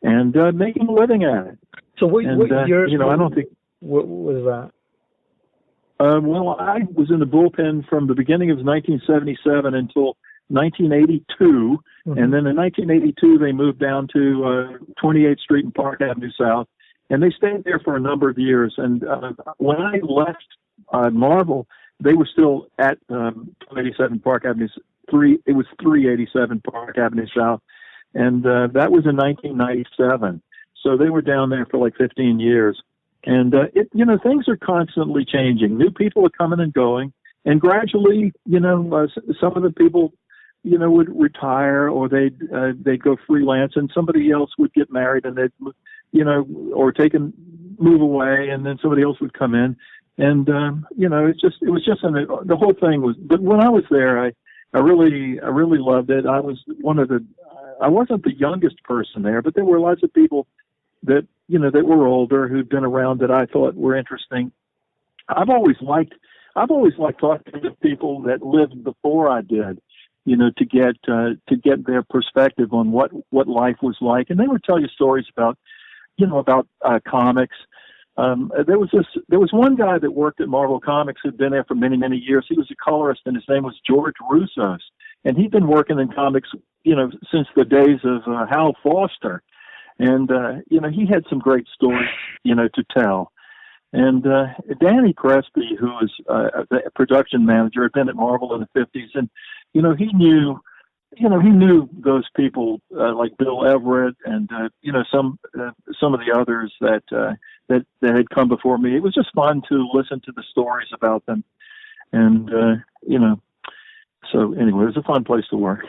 and making a living at it. So what years? I don't think. What was that? Well, I was in the bullpen from the beginning of 1977 until 1982, mm-hmm. and then in 1982 they moved down to 28th Street and Park Avenue South, and they stayed there for a number of years. And when I left Marvel, they were still at 287 Park Avenue. It was 387 Park Avenue South, and that was in 1997. So they were down there for like 15 years. And, things are constantly changing. New people are coming and going. And gradually, some of the people, would retire, or they'd go freelance, and somebody else would get married and they'd, or move away, and then somebody else would come in. And, the whole thing was, but when I was there, I really loved it. I was I wasn't the youngest person there, but there were lots of people that were older, who'd been around, that I thought were interesting. I've always liked talking to people that lived before I did, to get their perspective on what life was like. And they would tell you stories about, about comics. There was one guy that worked at Marvel Comics who'd been there for many, many years. He was a colorist, and his name was George Russos, and he'd been working in comics, since the days of Hal Foster, and he had some great stories, to tell. And Danny Crespi, who was the production manager, had been at Marvel in the 50s, and he knew those people like Bill Everett and some of the others that had come before me. It was just fun to listen to the stories about them, and So anyway, it was a fun place to work.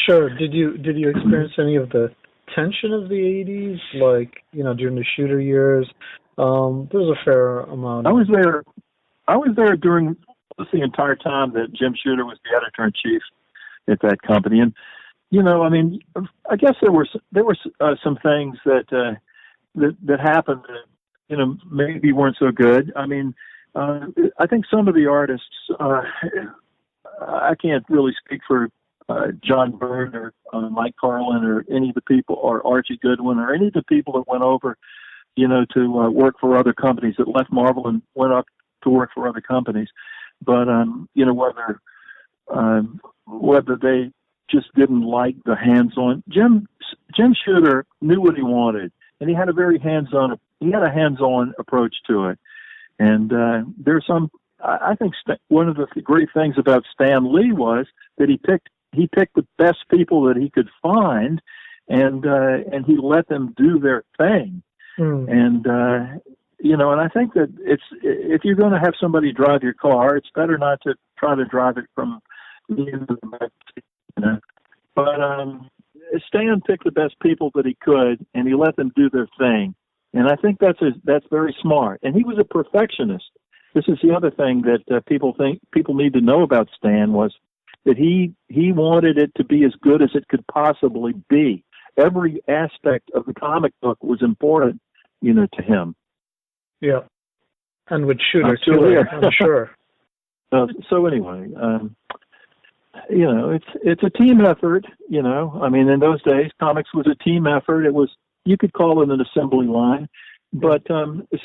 Sure. Did you experience any of the tension of the 80s, like during the shooter years? There was a fair amount. I was there during the entire time that Jim Shooter was the editor-in-chief at that company, and I guess there were some things that happened that maybe weren't so good. I think some of the artists, I can't really speak for John Byrne or Mike Carlin or any of the people, or Archie Goodwin or any of the people that went over to work for other companies, that left Marvel and went up to work for other companies. But whether they just didn't like the hands-on. Jim Shooter knew what he wanted, and he had a very hands-on approach to it. And there's some. I think one of the great things about Stan Lee was that he picked the best people that he could find, and he let them do their thing. And and I think that if you're going to have somebody drive your car, it's better not to try to drive it from the end of the back seat. But Stan picked the best people that he could, and he let them do their thing. And I think that's very smart. And he was a perfectionist. This is the other thing that people need to know about Stan, was that he wanted it to be as good as it could possibly be. Every aspect of the comic book was important, to him. Yeah. And with Shooter too, I'm sure. So anyway, it's a team effort, in those days, comics was a team effort. You could call it an assembly line, but as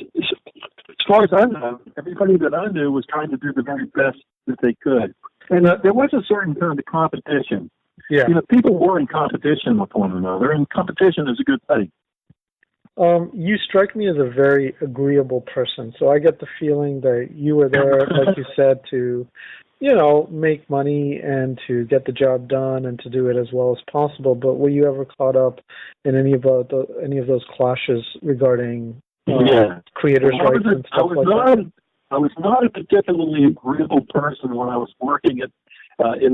far as I know, everybody that I knew was trying to do the very best that they could. And there was a certain kind of competition. Yeah. People were in competition with one another, and competition is a good thing. You strike me as a very agreeable person, so I get the feeling that you were there, like you said, to make money and to get the job done and to do it as well as possible. But were you ever caught up in any of those clashes regarding creators' rights and stuff like that? I was not a particularly agreeable person when I was working in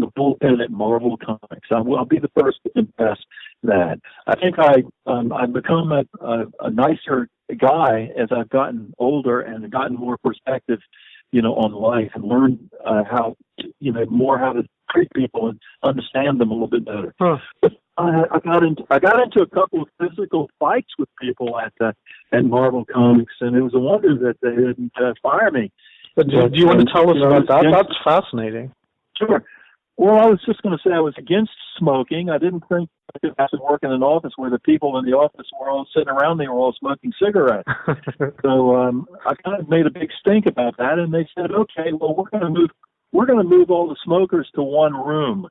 the bullpen at Marvel Comics. I'll be the first to confess that. I think I've become a nicer guy as I've gotten older and gotten more perspective on life, and learn how to treat people and understand them a little bit better. Huh. But I got into a couple of physical fights with people at Marvel Comics, and it was a wonder that they didn't fire me. But do you want to tell us about that? That's fascinating. Sure. Well, I was just going to say I was against smoking. I didn't think I could have to work in an office where the people in the office were all sitting around. They were all smoking cigarettes. So I kind of made a big stink about that, and they said, "Okay, well, we're going to move all the smokers to one room."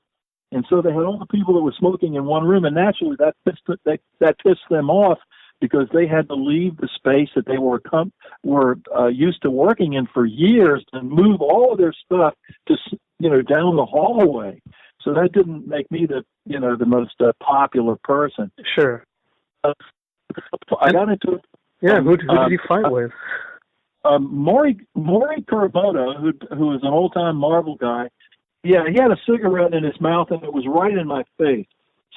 And so they had all the people that were smoking in one room, and naturally that pissed them off, because they had to leave the space that they were used to working in for years and move all of their stuff to down the hallway. So that didn't make me the most popular person. Sure. I got into it. Yeah, who did you fight with? Maury Kuramoto, who was an old-time Marvel guy. Yeah, he had a cigarette in his mouth, and it was right in my face.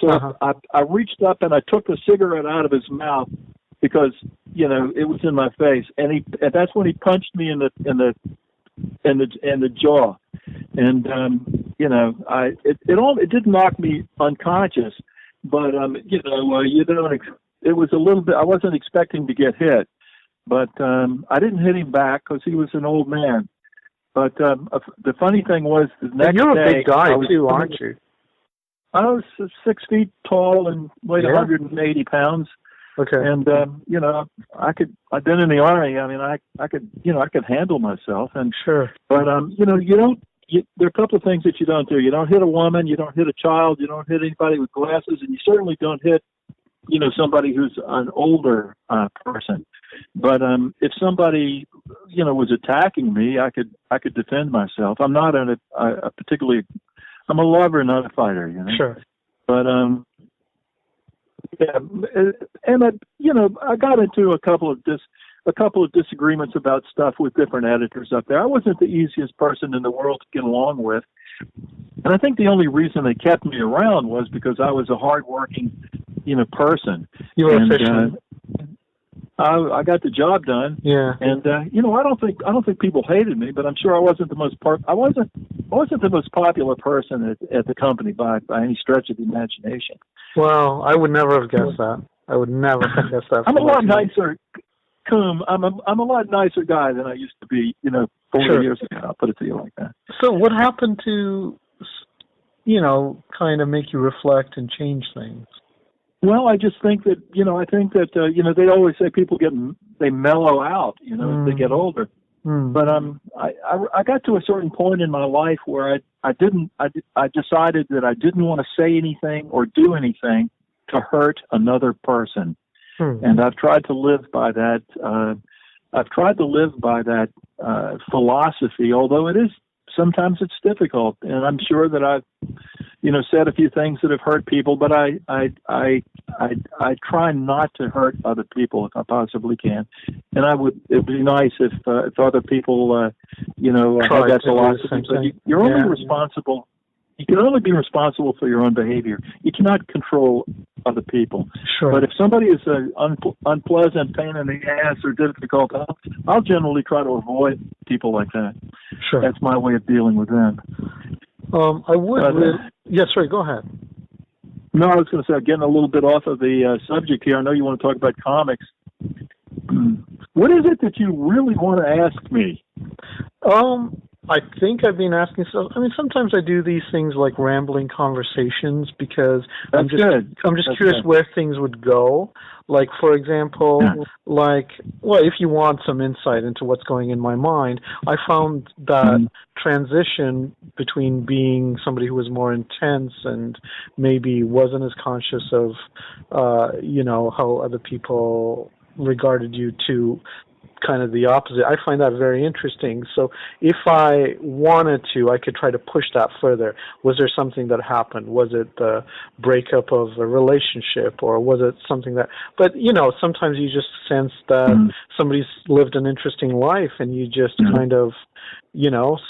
So I reached up and I took the cigarette out of his mouth because it was in my face, and that's when he punched me in the jaw, and it did knock me unconscious, but it was a little bit. I wasn't expecting to get hit, but I didn't hit him back because he was an old man. But the funny thing was, the next day, you're a big guy too, aren't you? I was 6 feet tall and weighed 180 pounds. Okay. And I've been in the Army. I mean, I could handle myself. And sure. But there are a couple of things that you don't do. You don't hit a woman. You don't hit a child. You don't hit anybody with glasses, and you certainly don't hit somebody who's an older person. But if somebody was attacking me, I could defend myself. I'm not I'm a lover, not a fighter. Sure. But yeah, and I got into a couple of disagreements about stuff with different editors up there. I wasn't the easiest person in the world to get along with, and I think the only reason they kept me around was because I was a hardworking, person. You were efficient. I got the job done. Yeah. And I don't think people hated me, but I'm sure I wasn't the most popular person at the company by any stretch of the imagination. Well, I would never have guessed that. I would never have guessed that. I'm a lot nicer, Koom. I'm a lot nicer guy than I used to be, 40 years ago. I'll put it to you like that. So what happened to, kind of make you reflect and change things? Well, I just think that, they always say people they mellow out, as they get older. But I got to a certain point in my life where I decided that I didn't want to say anything or do anything to hurt another person. And I've tried to live by that. Philosophy, although sometimes it's difficult, and I'm sure that I've said a few things that have hurt people, but I try not to hurt other people if I possibly can. And it'd be nice if other people had that philosophy. But you're only responsible. You can only be responsible for your own behavior. You cannot control other people. Sure. But if somebody is an unpleasant, pain in the ass, or difficult, I'll generally try to avoid people like that. Sure. That's my way of dealing with them. I would. Yes, sorry. Go ahead. No, I was going to say, getting a little bit off of the subject here. I know you want to talk about comics. What is it that you really want to ask me? I think I've been asking. Sometimes I do these things like rambling conversations because I'm just curious where things would go. Like, for example, if you want some insight into what's going in my mind, I found that transition between being somebody who was more intense and maybe wasn't as conscious of, how other people regarded you to kind of the opposite. I find that very interesting. So if I wanted to, I could try to push that further. Was there something that happened? Was it the breakup of a relationship, or was it something that... But, sometimes you just sense that somebody's lived an interesting life, and you just kind of,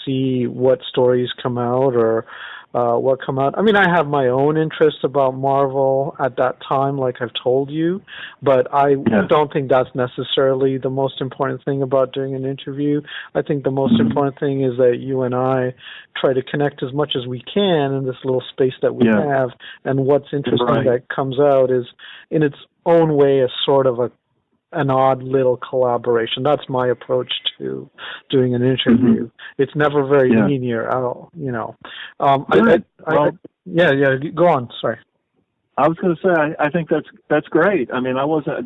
see what stories come out or what come out. I mean, I have my own interests about Marvel at that time, like I've told you, but I don't think that's necessarily the most important thing about doing an interview. I think the most important thing is that you and I try to connect as much as we can in this little space that we have, and what's interesting that comes out is, in its own way, a sort of an odd little collaboration. That's my approach to doing an interview. It's never very linear at all, Go on. Sorry. I was going to say, I think that's great. I mean,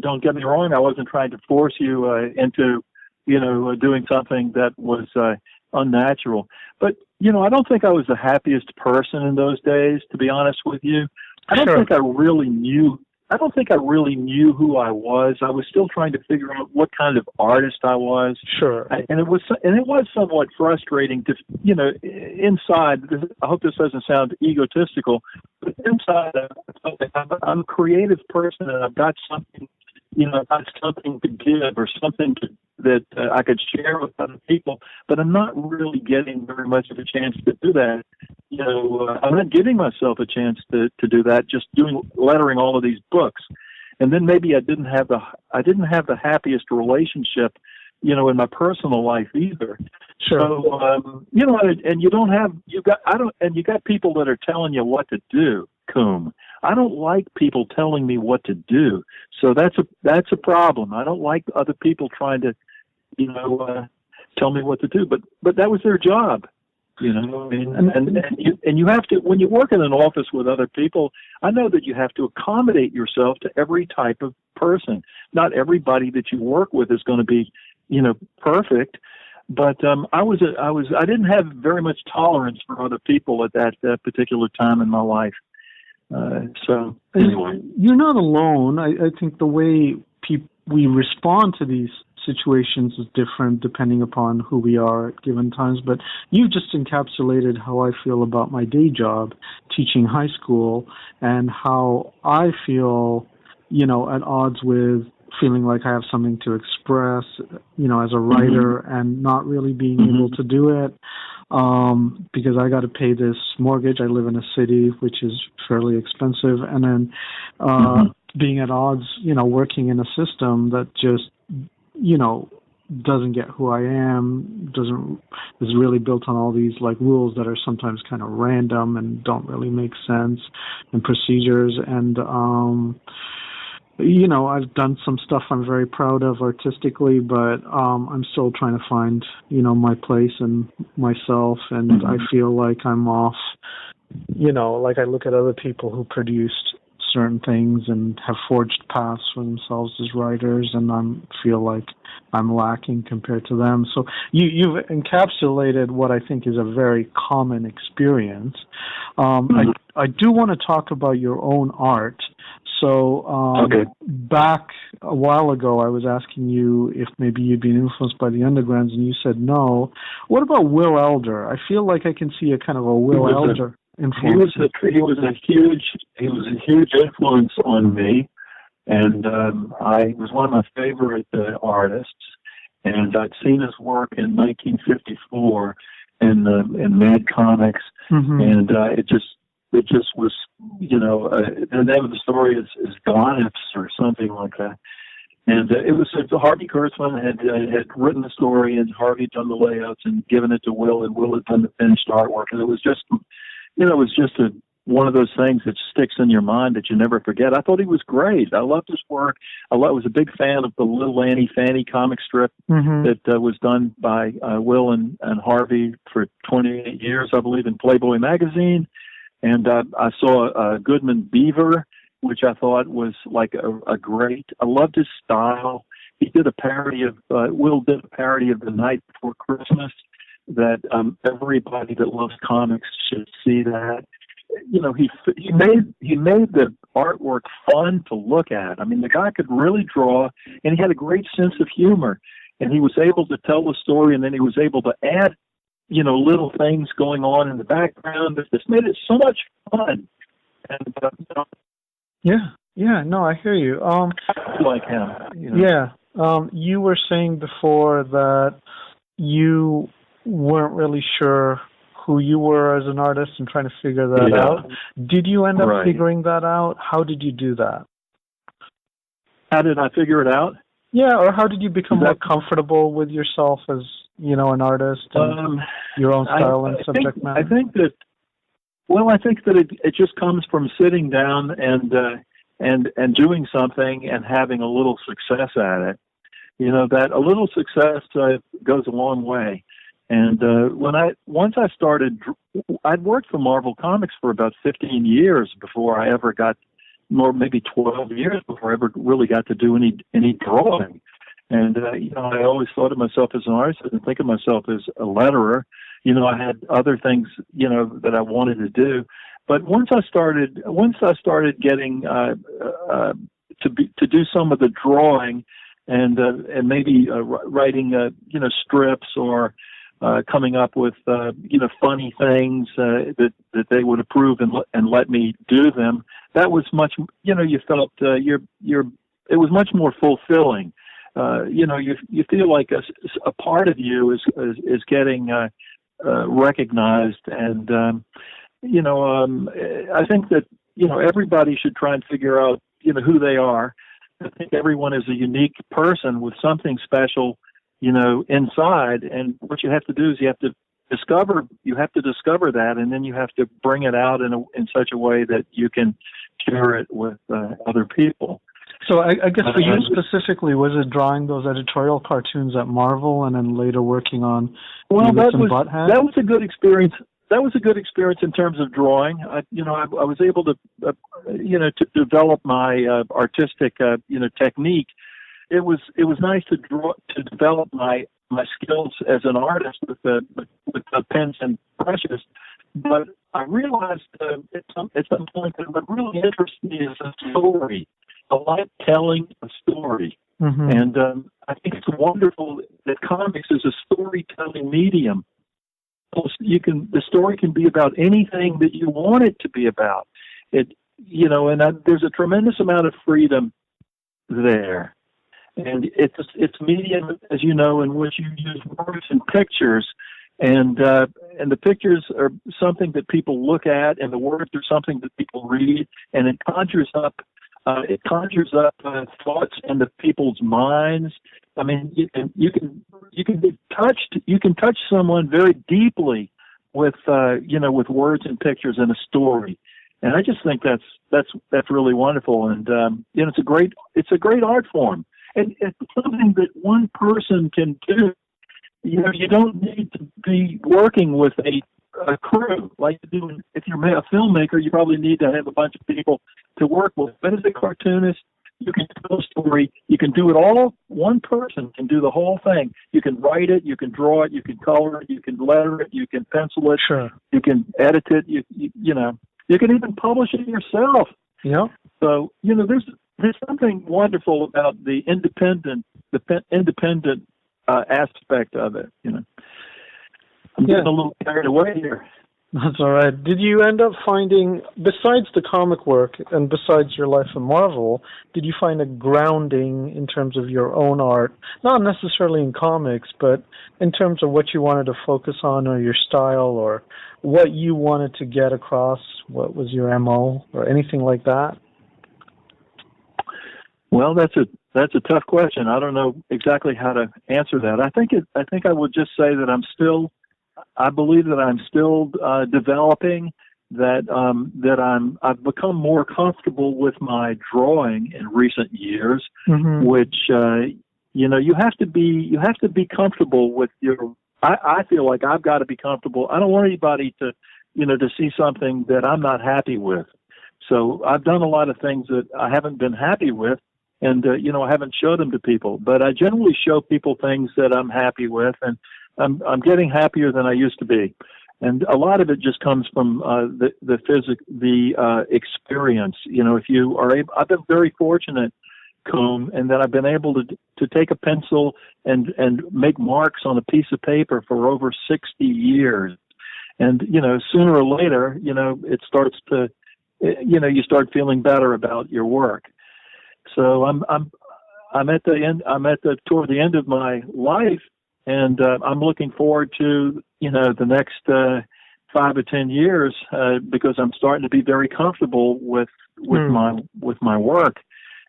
don't get me wrong, I wasn't trying to force you into, doing something that was unnatural. But, I don't think I was the happiest person in those days, to be honest with you. I don't think I really knew who I was. I was still trying to figure out what kind of artist I was. Sure. And it was somewhat frustrating to, inside. I hope this doesn't sound egotistical, but inside, I'm a creative person, and I've got something, I've got something to give, or something that I could share with other people. But I'm not really getting very much of a chance to do that. I'm not giving myself a chance to do that. Just lettering all of these books, and then maybe I didn't have the happiest relationship, in my personal life either. Sure. So and you got people that are telling you what to do, Koom. I don't like people telling me what to do. So that's a problem. I don't like other people trying to, tell me what to do. But that was their job. You know, I mean, and you have to, when you work in an office with other people, I know that you have to accommodate yourself to every type of person. Not everybody that you work with is going to be, you know, perfect. But I didn't have very much tolerance for other people at that particular time in my life. So anyway, you're not alone. I think the way we respond to these situations is different depending upon who we are at given times. But you just encapsulated how I feel about my day job, teaching high school, and how I feel, you know, at odds with feeling like I have something to express, you know, as a writer, and not really being able to do it because I got to pay this mortgage. I live in a city which is fairly expensive, and then being at odds, you know, working in a system that just, you know, doesn't get who I am, is really built on all these like rules that are sometimes kind of random and don't really make sense, and procedures. And you know, I've done some stuff I'm very proud of artistically, but I'm still trying to find, you know, my place and myself, and I feel like I'm off. You know, like I look at other people who produced certain things and have forged paths for themselves as writers, and I feel like I'm lacking compared to them. So you've encapsulated what I think is a very common experience. I do want to talk about your own art. So back a while ago, I was asking you if maybe you'd been influenced by the Undergrounds, and you said no. What about Will Elder? I feel like I can see a kind of a Will Elder influence. He was a huge influence on me, and I was one of my favorite artists. And I'd seen his work in 1954 in Mad Comics, and it just was, you know, the name of the story is Gonifs or something like that. And it was Harvey Kurtzman had written the story, and Harvey had done the layouts and given it to Will, and Will had done the finished artwork. And it was just, you know, it was just one of those things that sticks in your mind that you never forget. I thought he was great. I loved his work. I was a big fan of the Little Annie Fanny comic strip that was done by Will and Harvey for 28 years, I believe, in Playboy magazine. And I saw Goodman Beaver, which I thought was like a great. I loved his style. He did a parody of Will did a parody of The Night Before Christmas that everybody that loves comics should see that. You know, he made the artwork fun to look at. I mean, the guy could really draw, and he had a great sense of humor, and he was able to tell the story, and then he was able to add, you know, little things going on in the background. This made it so much fun. And you know, yeah, no, I hear you. I like him. You know? Yeah, you were saying before that you weren't really sure who you were as an artist and trying to figure that out. Did you end up figuring that out? How did you do that? How did I figure it out? Yeah, or how did you become more comfortable with yourself as, you know, an artist and your own style and subject matter? I think that it just comes from sitting down and doing something and having a little success at it. You know, that a little success goes a long way. And once I started, I'd worked for Marvel Comics for about 15 years before I ever got, maybe 12 years before I ever really got to do any drawing. And, you know, I always thought of myself as an artist. I didn't think of myself as a letterer. You know, I had other things, you know, that I wanted to do. But once I started getting to do some of the drawing and maybe writing, you know, strips or coming up with, you know, funny things that they would approve and let me do them, that was much, you know, you felt it was much more fulfilling. You know, you feel like a part of you is getting recognized, and you know, I think that, you know, everybody should try and figure out, you know, who they are. I think everyone is a unique person with something special, you know, inside, and what you have to do is you have to discover that, and then you have to bring it out in such a way that you can share it with other people. So I guess for you specifically, was it drawing those editorial cartoons at Marvel and then later working on Beavis and Butthead? That was a good experience. That was a good experience in terms of drawing. I was able to, to develop my artistic, technique. It was nice to develop my skills as an artist with pens and brushes. But I realized at some point that what really interests me is a story. I like telling a story. Mm-hmm. And I think it's wonderful that comics is a storytelling medium. The story can be about anything that you want it to be about. There's a tremendous amount of freedom there. And it's medium, as you know, in which you use words and pictures. And the pictures are something that people look at, and the words are something that people read, and it conjures up thoughts into people's minds. I mean, you can be touched. You can touch someone very deeply with words and pictures and a story. And I just think that's really wonderful. And it's a great art form, and it's something that one person can do. You don't need to be working with a crew like you do. If you're a filmmaker, you probably need to have a bunch of people to work with. But as a cartoonist, you can tell a story. You can do it all. One person can do the whole thing. You can write it. You can draw it. You can color it. You can letter it. You can pencil it. Sure. You can edit it. You can even publish it yourself. Yeah. So there's something wonderful about the independent aspect of it. I'm getting a little carried away here. That's all right. Did you end up finding, besides the comic work and besides your life in Marvel, did you find a grounding in terms of your own art, not necessarily in comics, but in terms of what you wanted to focus on, or your style, or what you wanted to get across? What was your MO or anything like that? Well, that's a tough question. I don't know exactly how to answer that. I think I would just say that I believe that I'm still developing, that I've become more comfortable with my drawing in recent years, mm-hmm. which you have to be comfortable with your. I feel like I've got to be comfortable. I don't want anybody to see something that I'm not happy with. So I've done a lot of things that I haven't been happy with, and I haven't showed them to people. But I generally show people things that I'm happy with, and I'm getting happier than I used to be, and a lot of it just comes from the experience. If you are able, I've been very fortunate, Koom, and that I've been able to take a pencil and make marks on a piece of paper for over 60 years, and sooner or later, it starts to, you start feeling better about your work. So I'm at the end. Toward the end of my life. And I'm looking forward to, the next 5 or 10 years because I'm starting to be very comfortable with my work.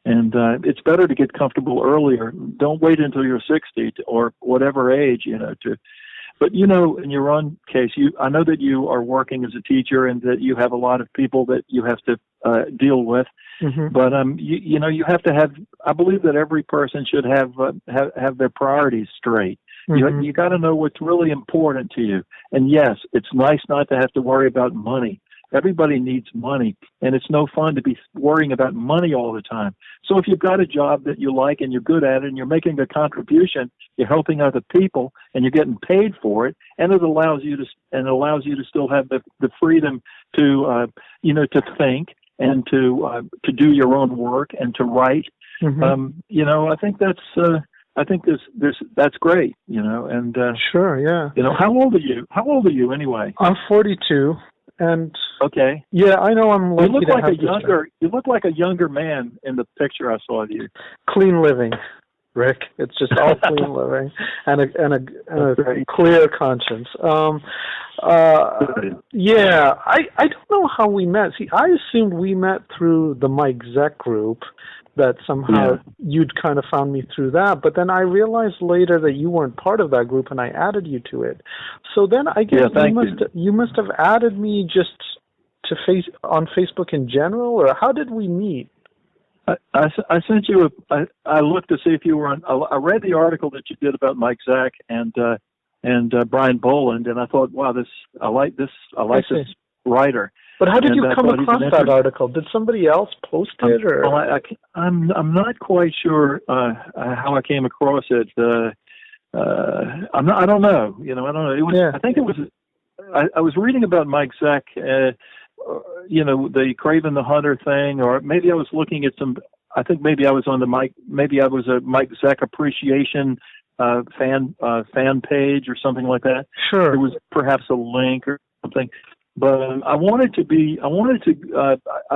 And it's better to get comfortable earlier. Don't wait until you're 60 or whatever age, But, in your own case, I know that you are working as a teacher and that you have a lot of people that you have to deal with. Mm-hmm. But, you have to have, I believe that every person should have their priorities straight. Mm-hmm. You got to know what's really important to you. And yes, it's nice not to have to worry about money. Everybody needs money, and it's no fun to be worrying about money all the time. So if you've got a job that you like and you're good at it and you're making a contribution, you're helping other people and you're getting paid for it, and it allows you to still have the freedom to to think and to do your own work and to write. Mm-hmm. I think that's great, and sure, yeah. How old are you? How old are you anyway? I'm 42, and okay. Yeah, I know I'm lucky to have you look like a younger man in the picture I saw of you. Clean living, Rick. It's just all clean living and a clear conscience. Yeah, I don't know how we met. See, I assumed we met through the Mike Zeck group, that somehow you'd kind of found me through that. But then I realized later that you weren't part of that group, and I added you to it. So then I guess you must have added me just on Facebook in general, or how did we meet? I sent you I looked to see if you were on. I read the article that you did about Mike Zack and Brian Boland, and I thought, wow, I like this writer. But how did you come across that article? Did somebody else post it, or? Well, I'm not quite sure how I came across it. I don't know. I don't know. It was. I think it was. I was reading about Mike Zack. The Craven the Hunter thing, or maybe I was looking at some. I think maybe I was on the Mike. Maybe I was a Mike Zack appreciation fan page or something like that. Sure. There was perhaps a link or something. But I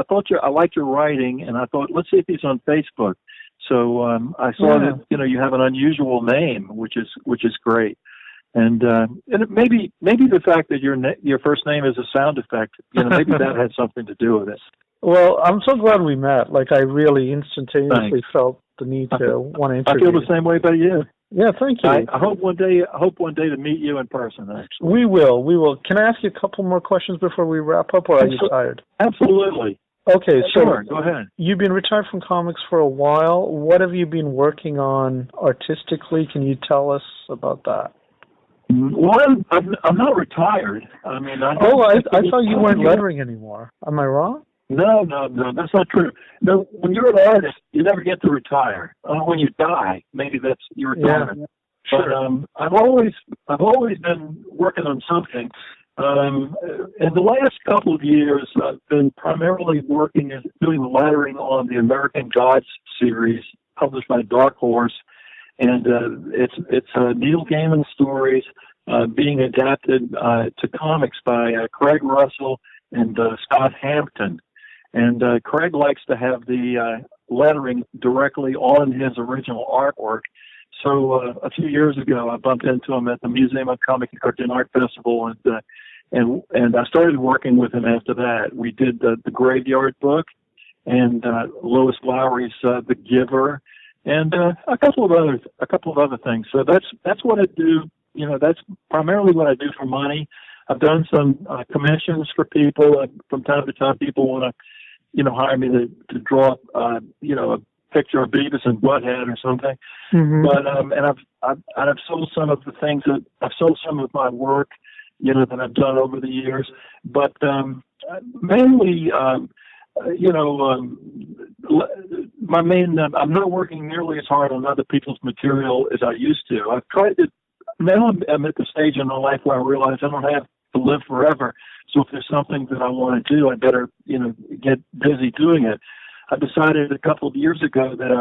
thought I liked your writing, and I thought, let's see if he's on Facebook. So I saw that you have an unusual name, which is great. And maybe the fact that your first name is a sound effect, maybe that had something to do with it. Well, I'm so glad we met. Like, I really instantaneously felt the need to want to interview. I feel the same way about you. Yeah, thank you. I hope one day to meet you in person. Actually, we will. Can I ask you a couple more questions before we wrap up, or are you tired? Absolutely. Okay, sure. Go ahead. You've been retired from comics for a while. What have you been working on artistically? Can you tell us about that? Well, I'm not retired. I mean, I thought you weren't lettering anymore. Am I wrong? No, that's not true. No, when you're an artist, you never get to retire. When you die, maybe that's your retirement. Yeah. Sure. But I've always been working on something. In the last couple of years, I've been primarily doing the lettering on the American Gods series published by Dark Horse, and it's Neil Gaiman stories being adapted to comics by Craig Russell and Scott Hampton. And Craig likes to have the lettering directly on his original artwork. So a few years ago, I bumped into him at the Museum of Comic and Cartoon Art Festival, and I started working with him after that. We did the Graveyard Book and Lois Lowry's The Giver, and a couple of other things. So that's what I do. That's primarily what I do for money. I've done some commissions for people. From time to time, people want to hire me to draw, a picture of Beavis and Butthead or something. Mm-hmm. But I've sold some of the things I've sold some of my work, that I've done over the years. But mainly, my main. I'm not working nearly as hard on other people's material as I used to. I've tried to. Now I'm at the stage in my life where I realize I don't have to live forever. So if there's something that I want to do, I better, get busy doing it. I decided a couple of years ago that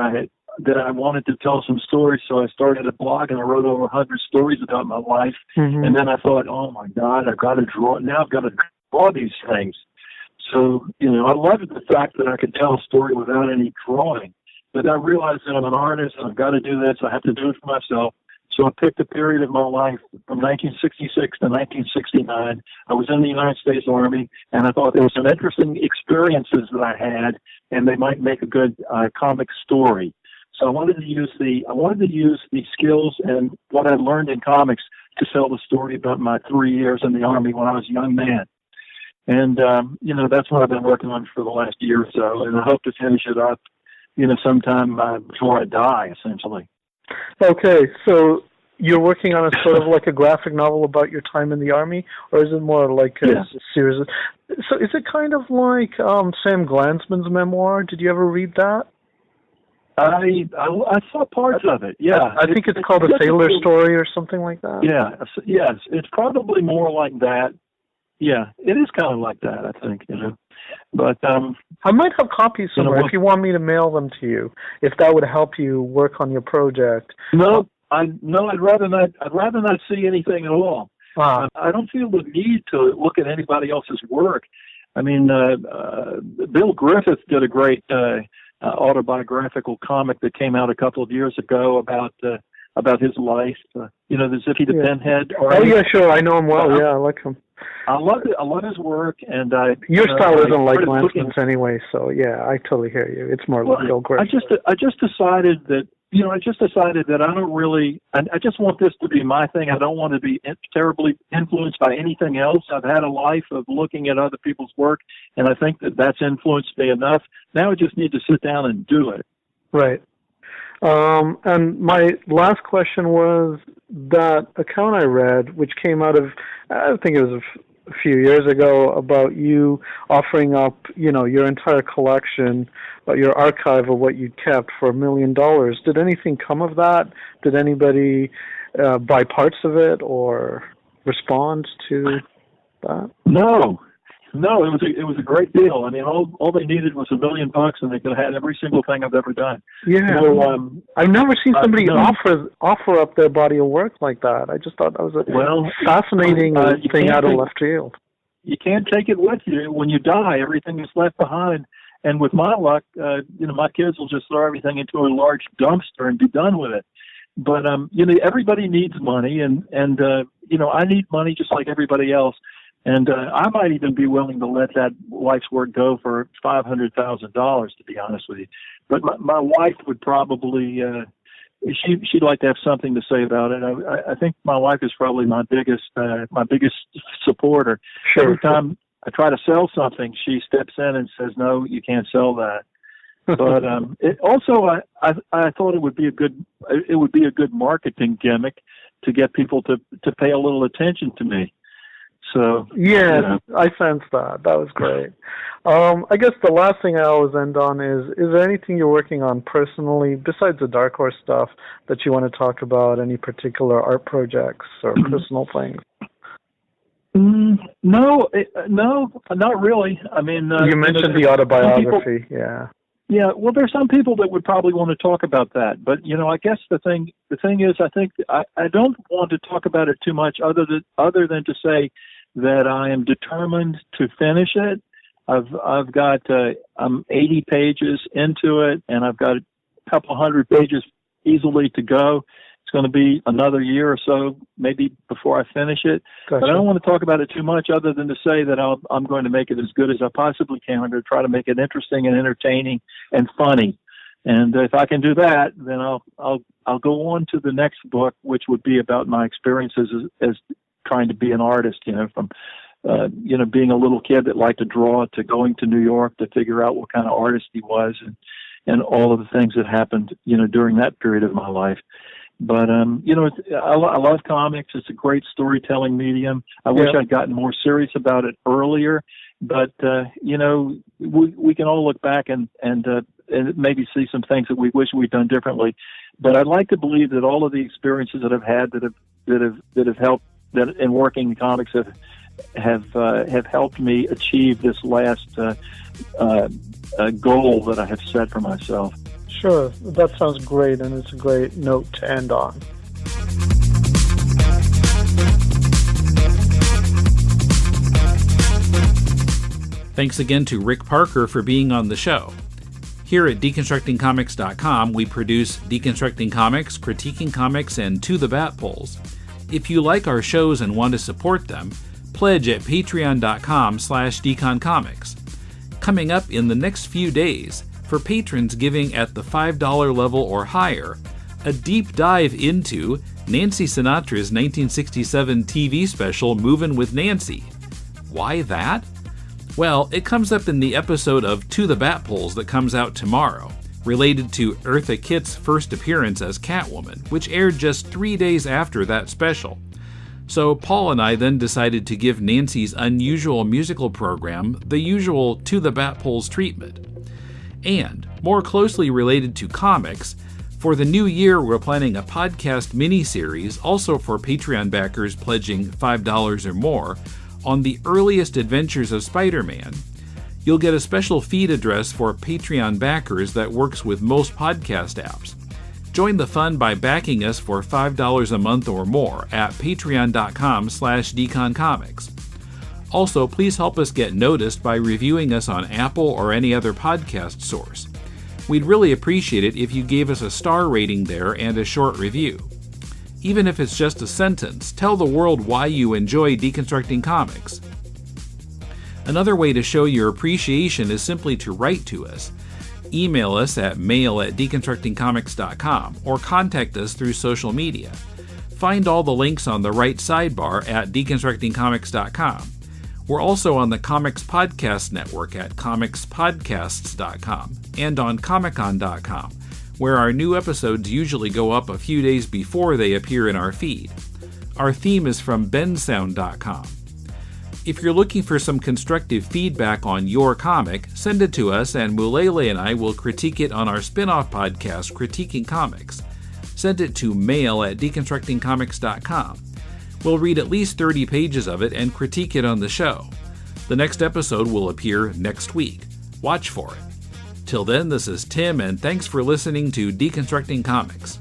I wanted to tell some stories, so I started a blog and I wrote over 100 stories about my life. Mm-hmm. And then I thought, oh my God, I've got to draw. Now I've got to draw these things. So, I loved the fact that I could tell a story without any drawing. But I realized that I'm an artist and I've got to do this. I have to do it for myself. So I picked a period of my life from 1966 to 1969. I was in the United States Army, and I thought there were some interesting experiences that I had, and they might make a good comic story. So I wanted to use the skills and what I learned in comics to tell the story about my 3 years in the Army when I was a young man. And that's what I've been working on for the last year or so, and I hope to finish it up, sometime before I die, essentially. Okay, so you're working on a sort of like a graphic novel about your time in the Army, or is it more like a series? So is it kind of like Sam Glanzman's memoir? Did you ever read that? I saw parts of it, yeah. I think it's called A Sailor Story or something like that. Yeah, yes, it's probably more like that. Yeah, it is kind of like that, I think, But I might have copies somewhere if you want me to mail them to you, if that would help you work on your project. No, I'd rather not. I'd rather not see anything at all. I don't feel the need to look at anybody else's work. I mean, Bill Griffith did a great autobiographical comic that came out a couple of years ago about his life. The Zippy the Pinhead. Oh yeah, sure, I know him well. Yeah, I like him. I love his work, and your style isn't like Lansman's anyway. So yeah, I totally hear you. It's more like Bill Griffith. I just decided that I don't really. I just want this to be my thing. I don't want to be terribly influenced by anything else. I've had a life of looking at other people's work, and I think that that's influenced me enough. Now I just need to sit down and do it. Right. And my last question was that account I read, which came out of, I think it was a few years ago, about you offering up, your entire collection, your archive of what you kept for $1 million. Did anything come of that? Did anybody buy parts of it or respond to that? No, it was a great deal. I mean, all they needed was $1 million, and they could have had every single thing I've ever done. Yeah, I've never seen somebody offer up their body of work like that. I just thought that was a fascinating thing out of left field. You can't take it with you when you die. Everything is left behind. And with my luck, my kids will just throw everything into a large dumpster and be done with it. But everybody needs money, and I need money just like everybody else. And I might even be willing to let that life's work go for $500,000, to be honest with you. But my wife would probably, she'd like to have something to say about it. I think my wife is probably my biggest supporter. Sure. Every time I try to sell something, she steps in and says, "No, you can't sell that." But I thought it would be a good marketing gimmick to get people to pay a little attention to me. So yeah, I sensed that. That was great. I guess the last thing I always end on is there anything you're working on personally, besides the Dark Horse stuff, that you want to talk about, any particular art projects or personal things? No, not really. I mean... you mentioned the autobiography, yeah. Yeah, well, there's some people that would probably want to talk about that, but I guess the thing is, I think I don't want to talk about it too much, other than to say that I am determined to finish it. I've got I'm 80 pages into it, and I've got a couple hundred pages easily to go. It's going to be another year or so, maybe, before I finish it. Gotcha. But I don't want to talk about it too much, other than to say that I'm going to make it as good as I possibly can. I'm going to try to make it interesting and entertaining and funny. And if I can do that, then I'll go on to the next book, which would be about my experiences as trying to be an artist. From being a little kid that liked to draw to going to New York to figure out what kind of artist he was, and all of the things that happened during that period of my life. But, I love comics. It's a great storytelling medium. I wish I'd gotten more serious about it earlier. But, we can all look back and maybe see some things that we wish we'd done differently. But I'd like to believe that all of the experiences that I've had that have helped, that in working in comics have helped me achieve this last goal that I have set for myself. Sure, that sounds great, and it's a great note to end on. Thanks again to Rick Parker for being on the show. Here at DeconstructingComics.com, we produce Deconstructing Comics, Critiquing Comics, and To the Bat Polls. If you like our shows and want to support them, pledge at patreon.com/deconcomics. Coming up in the next few days, for patrons giving at the $5 level or higher, a deep dive into Nancy Sinatra's 1967 TV special, Movin' with Nancy. Why that? Well, it comes up in the episode of To the Bat Polls that comes out tomorrow, related to Eartha Kitt's first appearance as Catwoman, which aired just 3 days after that special. So Paul and I then decided to give Nancy's unusual musical program the usual To the Bat Polls treatment. And, more closely related to comics, for the new year we're planning a podcast mini-series, also for Patreon backers pledging $5 or more, on the earliest adventures of Spider-Man. You'll get a special feed address for Patreon backers that works with most podcast apps. Join the fun by backing us for $5 a month or more at patreon.com/deconcomics. Also, please help us get noticed by reviewing us on Apple or any other podcast source. We'd really appreciate it if you gave us a star rating there and a short review. Even if it's just a sentence, tell the world why you enjoy deconstructing comics. Another way to show your appreciation is simply to write to us. Email us at mail@deconstructingcomics.com or contact us through social media. Find all the links on the right sidebar at deconstructingcomics.com. We're also on the Comics Podcast Network at comicspodcasts.com and on comicon.com, where our new episodes usually go up a few days before they appear in our feed. Our theme is from bensound.com. If you're looking for some constructive feedback on your comic, send it to us and Mulele and I will critique it on our spin-off podcast, Critiquing Comics. Send it to mail@deconstructingcomics.com. We'll read at least 30 pages of it and critique it on the show. The next episode will appear next week. Watch for it. Till then, this is Tim, and thanks for listening to Deconstructing Comics.